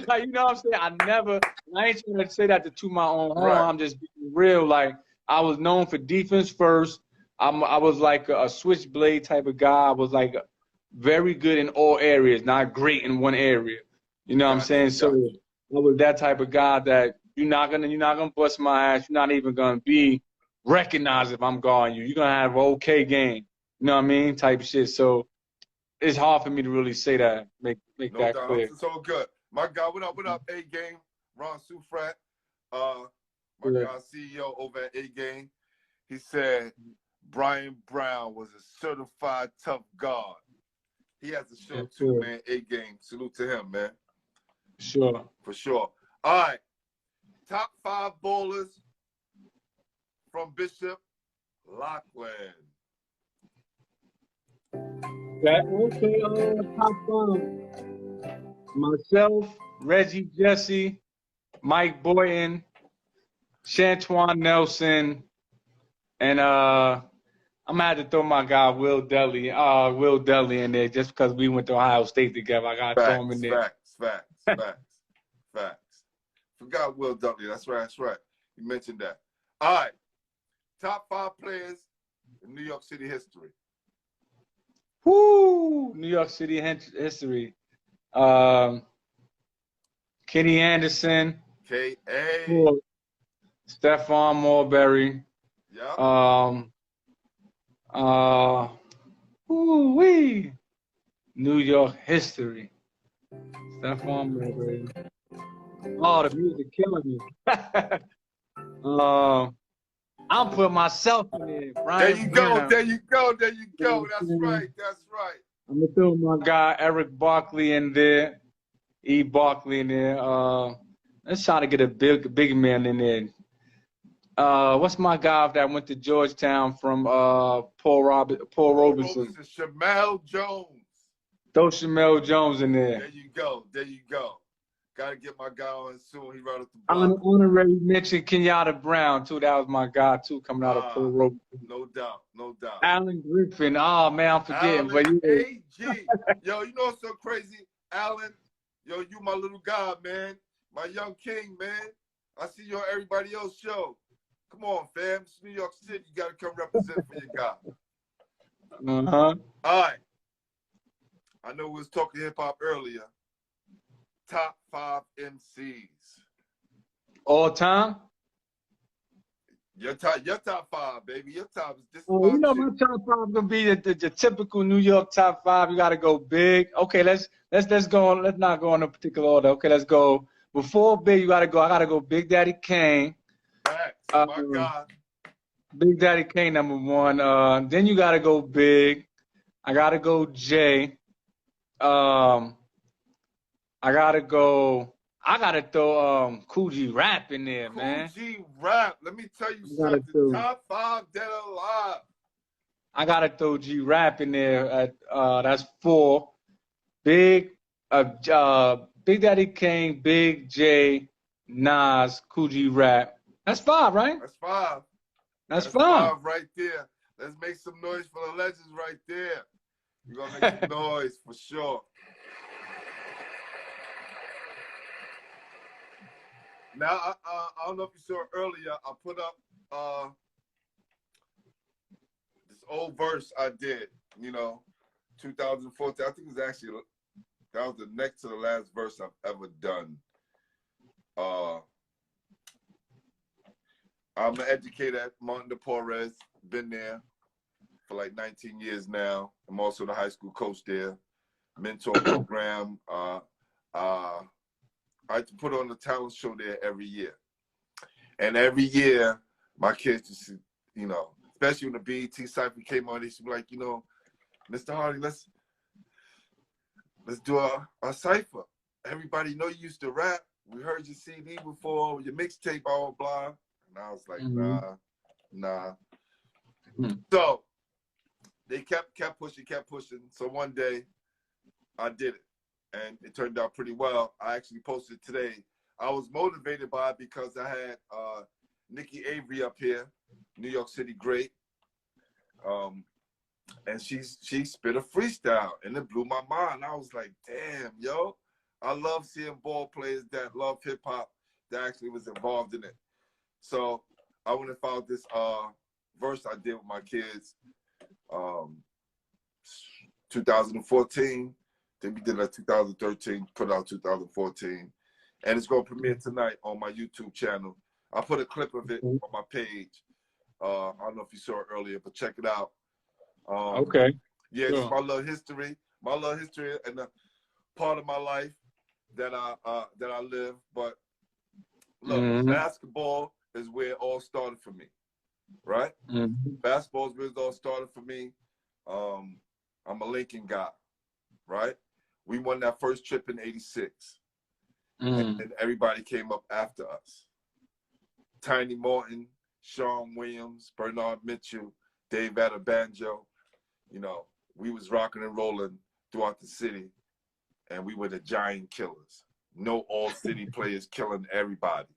like, you know what I'm saying? I ain't trying to say that to toot my own horn. Right. I'm just being real. Like, I was known for defense first. I was like a switchblade type of guy. I was like very good in all areas, not great in one area. You know what I'm saying? So I was that type of guy that you're not gonna bust my ass. You're not even gonna be recognized if I'm guarding you. You're gonna have an okay game. You know what I mean? Type shit. So it's hard for me to really say that, make no that doubt. clear. It's all good. My guy, what up, A Game? Ron Sufrat, my guy, CEO over at A Game. He said Brian Brown was a certified tough guard. He has a show too, man. A Game. Salute to him, man. Sure. For sure. All right. Top 5 bowlers from Bishop Loughlin. Top 5. Myself, Reggie Jesse, Mike Boynton, Shantuan Nelson, and I'm gonna have to throw my guy Will Dudley in there just because we went to Ohio State together. I gotta throw him in Facts, there. facts. Forgot Will Dudley. That's right. You mentioned that. All right. Top 5 players in New York City history. Woo! New York City history. Kenny Anderson. K.A. Stephon Marbury. Yep. Woo-wee. New York history. Stephon Marbury. Oh, the music killing me. I'm putting myself in there. There you go. That's right. I'm gonna throw my guy Eric Barkley in there. E. Barkley in there. Let's try to get a big man in there. What's my guy that went to Georgetown from Paul Robeson? Shamel Jones. Throw Shamel Jones in there. There you go. Gotta get my guy on soon. He right up the block. Honorary mention Kenyatta Brown too. That was my guy too, coming out of Paul Robeson. No doubt. Alan Griffin. Oh man, I'm forgetting. But A.G. Yo, you know what's so crazy? Alan, yo, you my little guy, man. My young king, man. I see you on everybody else's show. Come on, fam. It's New York City. You gotta come represent for your guy. Uh-huh. All right. I know we was talking hip-hop earlier. Top 5 MCs. All time? Your top 5, baby. Your top is this. Oh, you know my top 5 gonna be the typical New York top 5. You gotta go big. Okay, let's go on. Let's not go in a particular order. Okay, let's go. Before big, I gotta go Big Daddy Kane. Facts, my God. Big Daddy Kane, number 1. Then you gotta go big. I gotta go Jay. I gotta throw Kool G Rap in there, man. Kool G Rap. Let me tell you something. Top 5 dead or alive. I gotta throw G Rap in there. That's 4. Big Daddy Kane, Big J, Nas, Kool G Rap. That's 5, right? That's 5. That's 5 right there. Let's make some noise for the legends right there. We're gonna make some noise for sure. Now, I don't know if you saw it earlier. I put up this old verse I did, 2014. I think it was actually, that was the next to the last verse I've ever done. I'm an educator at Martin de Porres. Been there for like 19 years now. I'm also the high school coach there. Mentor program. I put on the talent show there every year. And every year, my kids just, especially when the BET Cypher came on, they should be like, Mr. Hardy, let's do a cypher. Everybody know you used to rap. We heard your CD before, your mixtape, blah, blah, blah. And I was like, nah. So they kept pushing. So one day, I did it. And it turned out pretty well. I actually posted today. I was motivated by it because I had Nikki Avery up here, New York City great. And she spit a freestyle and it blew my mind. I was like, damn, yo. I love seeing ball players that love hip hop that actually was involved in it. So I went and found this verse I did with my kids 2014. Then we did a 2013, put out 2014. And it's going to premiere tonight on my YouTube channel. I put a clip of it on my page. I don't know if you saw it earlier, but check it out. Okay. Yeah, it's my little history. My little history and the part of my life that I live. But look, basketball is where it all started for me. Right? Basketball is where it all started for me. I'm a Lincoln guy. Right? We won that first trip in '86. And everybody came up after us. Tiny Morton, Sean Williams, Bernard Mitchell, Dave Adebanjo. We was rocking and rolling throughout the city, and we were the giant killers. No all-city players killing everybody.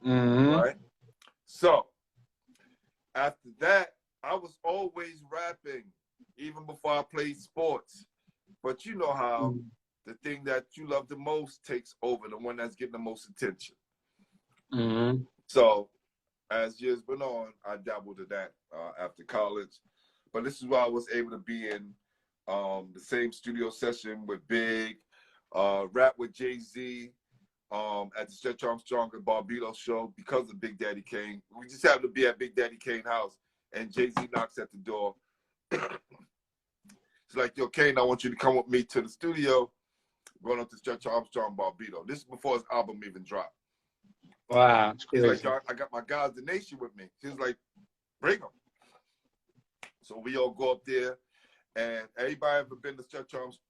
Right? So, after that, I was always rapping, even before I played sports. But you know how the thing that you love the most takes over, the one that's getting the most attention. Mm-hmm. So as years went on, I dabbled in that after college. But this is why I was able to be in the same studio session with Big, rap with Jay-Z, at the Stretch Armstrong and Barbados show because of Big Daddy Kane. We just happened to be at Big Daddy Kane's house, and Jay-Z knocks at the door. It's like, yo, Kane, I want you to come with me to the studio, going up to Stretch Armstrong, Barbados. This is before his album even dropped. Wow, it's He's crazy. like, yo, I got my guys, the nation, with me. He was like, bring them. So we all go up there, and everybody ever been to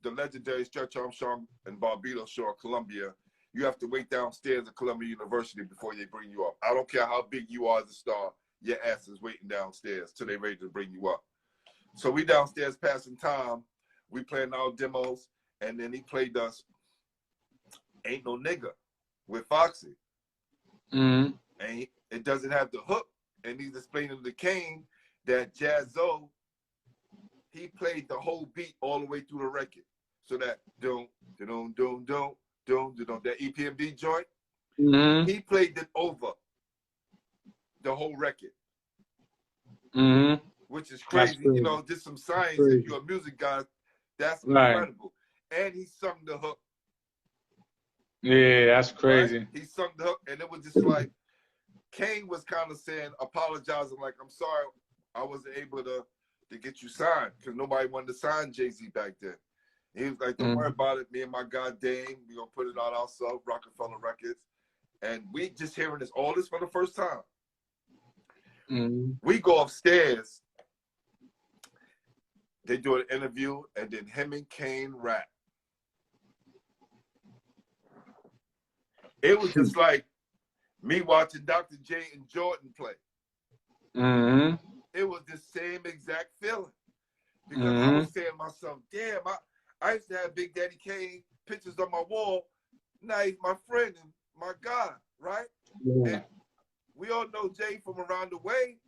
the legendary Stretch Armstrong and Barbados show in Columbia, you have to wait downstairs at Columbia University before they bring you up. I don't care how big you are as a star, your ass is waiting downstairs till they're ready to bring you up. So we downstairs passing time, we playing our demos, and then he played us Ain't No Nigga with Foxy. Mm-hmm. And it doesn't have the hook, and he's explaining to Kane that Jazzo, he played the whole beat all the way through the record. So that that EPMD joint, he played it over the whole record. Mm-hmm. Which is crazy. You know, just some science. If you're a music guy, that's incredible. And he sung the hook. Yeah, that's crazy. Right? He sung the hook, and it was just like, Kane was kind of saying, apologizing, like, I'm sorry I wasn't able to get you signed, because nobody wanted to sign Jay-Z back then. He was like, don't worry about it. Me and my guy Dame, we're going to put it out ourselves, Rockefeller Records. And we just hearing all this for the first time. We go upstairs. They do an interview, and then him and Kane rap. It was just like me watching Dr. J and Jordan play. It was the same exact feeling. Because I was saying to myself, damn, I used to have Big Daddy Kane pictures on my wall. Now he's my friend and my guy, right? Yeah. And we all know Jay from around the way.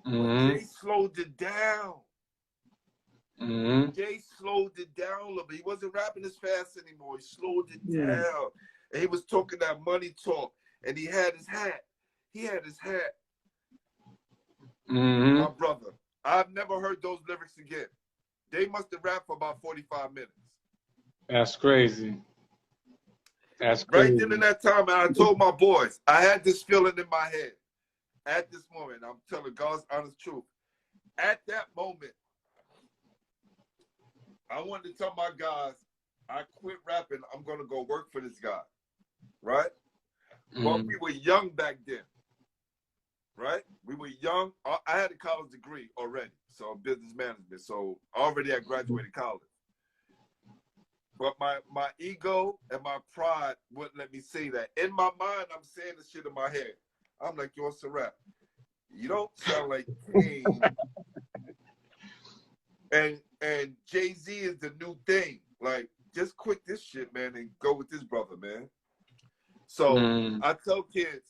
But Jay slowed it down. Jay slowed it down a little bit. He wasn't rapping as fast anymore. He slowed it down. And he was talking that money talk. And he had his hat. My brother. I've never heard those lyrics again. They must have rapped for about 45 minutes. That's crazy. That's crazy. Right then in that time, and I told my boys, I had this feeling in my head. At this moment, I'm telling God's honest truth. At that moment, I wanted to tell my guys, I quit rapping. I'm going to go work for this guy. Right? But we were young back then. Right? We were young. I had a college degree already, so business management. So already I graduated college. But my ego and my pride wouldn't let me say that. In my mind, I'm saying the shit in my head. I'm like, yo, it's a rap. You don't sound like Kane. And Jay-Z is the new thing. Like, just quit this shit, man, and go with this brother, man. So I tell kids,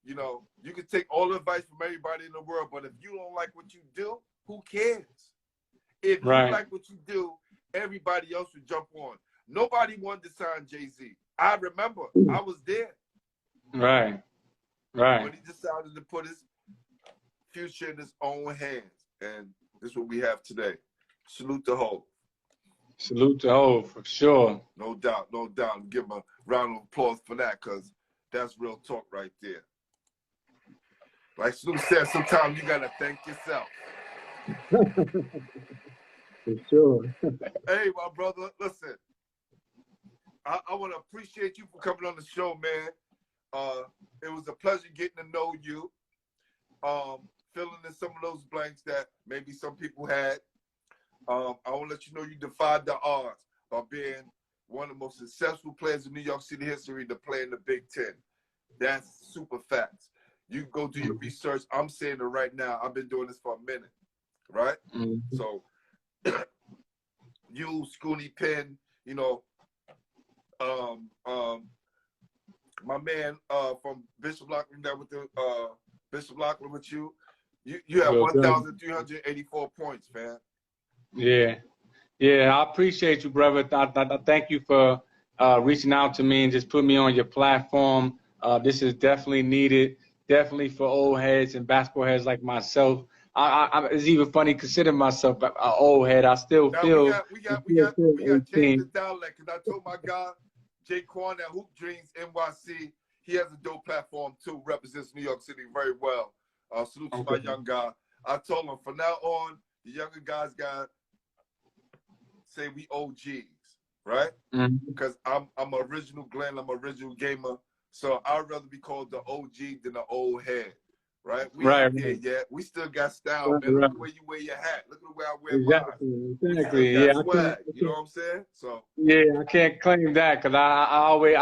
you know, you can take all the advice from everybody in the world, but if you don't like what you do, who cares? If you like what you do, everybody else would jump on. Nobody wanted to sign Jay-Z. I remember. I was there. Right. When he decided to put his future in his own hands. And this is what we have today. Salute to Hov. Salute to Hov, for sure. No doubt, no doubt. Give him a round of applause for that, because that's real talk right there. Like Snoop said, sometimes you got to thank yourself. For sure. Hey, my brother, listen. I want to appreciate you for coming on the show, man. It was a pleasure getting to know you. Filling in some of those blanks that maybe some people had. I want to let you know you defied the odds by being one of the most successful players in New York City history to play in the Big Ten. That's super facts. You go do your research. I'm saying it right now. I've been doing this for a minute, right? So you, Scooney Penn, you know, my man from Bishop Loughlin, that with the Bishop Loughlin with you You have Well done. 1,384 points, man. Yeah. Yeah, I appreciate you, brother. I thank you for reaching out to me and just putting me on your platform. This is definitely needed, definitely for old heads and basketball heads like myself. It's even funny considering myself an old head. I still Now feel, we I got still feel changed the 18. dialect because I told my guy Jay Quan at Hoop Dreams NYC. He has a dope platform too. Represents New York City very well. Salute to my Okay. young guy. I told him from now on, the younger guys got say we OGs, right? Mhm. Because I'm original Glenn. I'm original gamer. So I'd rather be called the OG than the old head. Right? We Right, ain't there right, yet. We still got style, right, man. Look right. at the way you wear your hat. Look at the way I wear mine. Exactly, We still exactly. got Yeah, swag. You know what I'm saying? So I can't claim that because I always,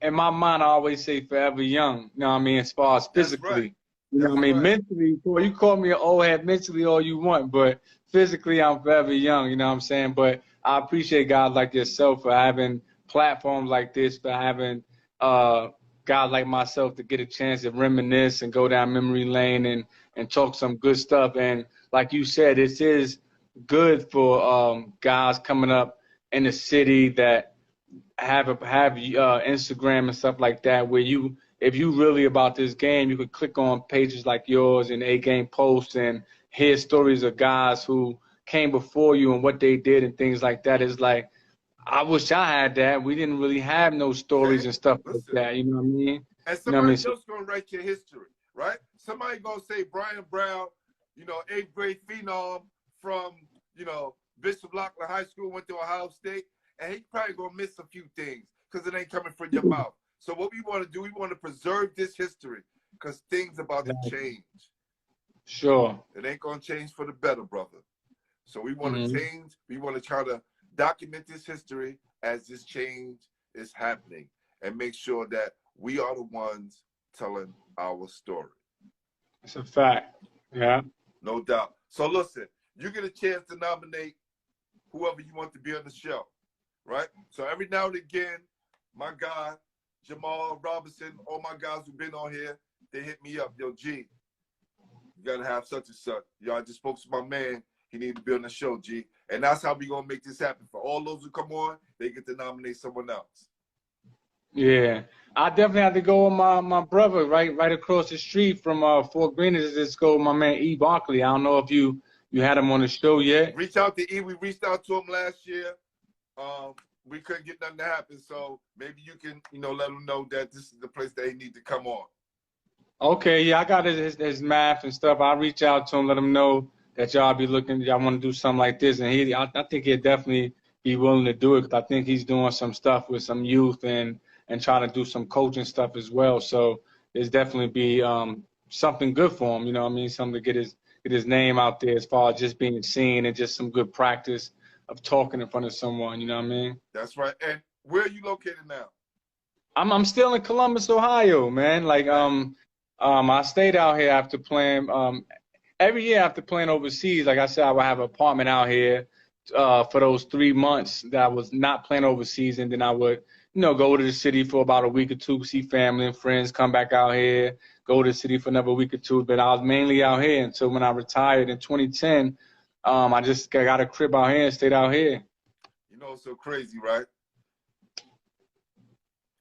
in my mind, I always say forever young. You know what I mean? As far as that's right. physically, you know That's what I mean? right. Mentally, boy, you call me an old head mentally all you want, but physically, I'm forever young. You know what I'm saying? But I appreciate guys like yourself for having platforms like this, for having guys like myself to get a chance to reminisce and go down memory lane and talk some good stuff. And like you said, this is good for guys coming up in the city that have Instagram and stuff like that, where you, if you really about this game, you could click on pages like yours and A Game posts and hear stories of guys who came before you and what they did and things like that. It's like, I wish I had that. We didn't really have no stories See? and stuff like Listen. that. You know what I mean? And You know what I mean? somebody So, else gonna write your history, right? Somebody gonna say Brian Brown, 8th grade phenom from, Bishop Loughlin High School, went to Ohio State, and he probably gonna miss a few things because it ain't coming from your mouth. So what we want to do, we want to preserve this history because things about to change. sure. It ain't gonna change for the better, brother. So we want to Mhm. change. We want to try to document this history as this change is happening and make sure that we are the ones telling our story. It's a fact. Yeah. No doubt. So listen, you get a chance to nominate whoever you want to be on the show, right? So every now and again, my guy, Jamal Robinson, all my guys who've been on here, they hit me up. Yo, G, you got to have such and such. Yo, I just spoke to my man. He needs to be on the show, G. And that's how we going to make this happen. For all those who come on, they get to nominate someone else. Yeah, I definitely have to go with my brother right across the street from Fort Greene. Is go with my man E. Barkley. I don't know if you had him on the show yet. Reach out to E. We reached out to him last year. We couldn't get nothing to happen, so maybe you can, let him know that this is the place that he needs to come on. Okay, yeah, I got his math and stuff. I'll reach out to him, let him know that y'all be looking, y'all want to do something like this, and I think he'd definitely be willing to do it because I think he's doing some stuff with some youth and trying to do some coaching stuff as well. So there's definitely be something good for him. You know what I mean? Something to get his name out there as far as just being seen and just some good practice of talking in front of someone. You know what I mean? That's right. And where are you located now? I'm still in Columbus, Ohio, man. Like I stayed out here after playing every year after playing overseas. Like I said, I would have an apartment out here for those 3 months that I was not playing overseas, and then I would go to the city for about a week or two, see family and friends, come back out here, go to the city for another week or two. But I was mainly out here until when I retired in 2010. I just got a crib out here and stayed out here. It's so crazy, right?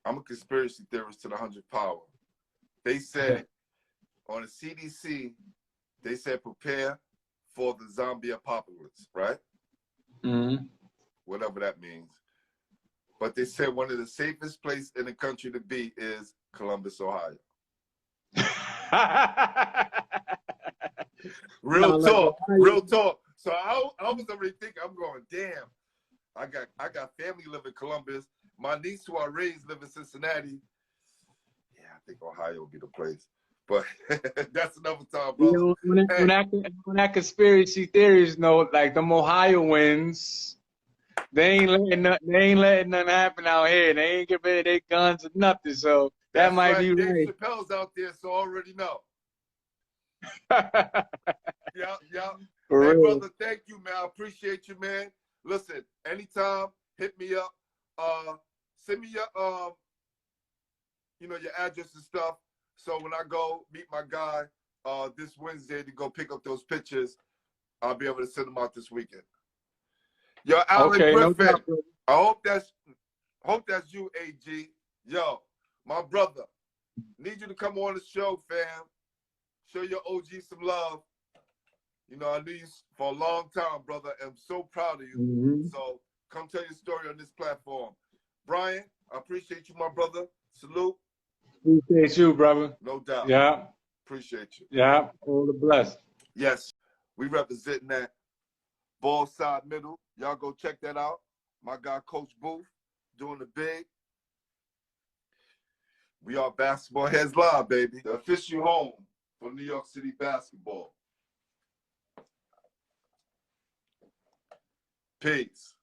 I'm a conspiracy theorist to the 100th power. They said on the CDC, they said prepare for the zombie apocalypse, right? Mm-hmm. Whatever that means. But they said one of the safest places in the country to be is Columbus, Ohio. Real talk, real talk. So I was already thinking, I'm going, damn, I got family living in Columbus. My niece who I raised live in Cincinnati. Yeah, I think Ohio will be the place. But that's another time, brother. When that conspiracy theories know, like them Ohioans, they ain't letting nothing happen out here. They ain't get rid of their guns or nothing. So that That's might right. be Dave right. Chappelle's out there, so I already know. Yeah. For Hey, real. brother, thank you, man. I appreciate you, man. Listen, anytime, hit me up. Send me your your address and stuff. So when I go meet my guy, this Wednesday to go pick up those pictures. I'll be able to send them out this weekend. Yo, Alan Okay, no Griffin. doubt, brother. I hope that's you, AG. Yo, my brother. Need you to come on the show, fam. Show your OG some love. You know, I knew you for a long time, brother. I'm so proud of you. Mm-hmm. So come tell your story on this platform. Brian, I appreciate you, my brother. Salute. Appreciate you, brother. No doubt. Yeah. Appreciate you. Yeah. All the blessed. Yes, we representing that ball side middle. Y'all go check that out. My guy, Coach Booth, doing the big. We are Basketball Heads Live, baby. The official home for New York City basketball. Peace.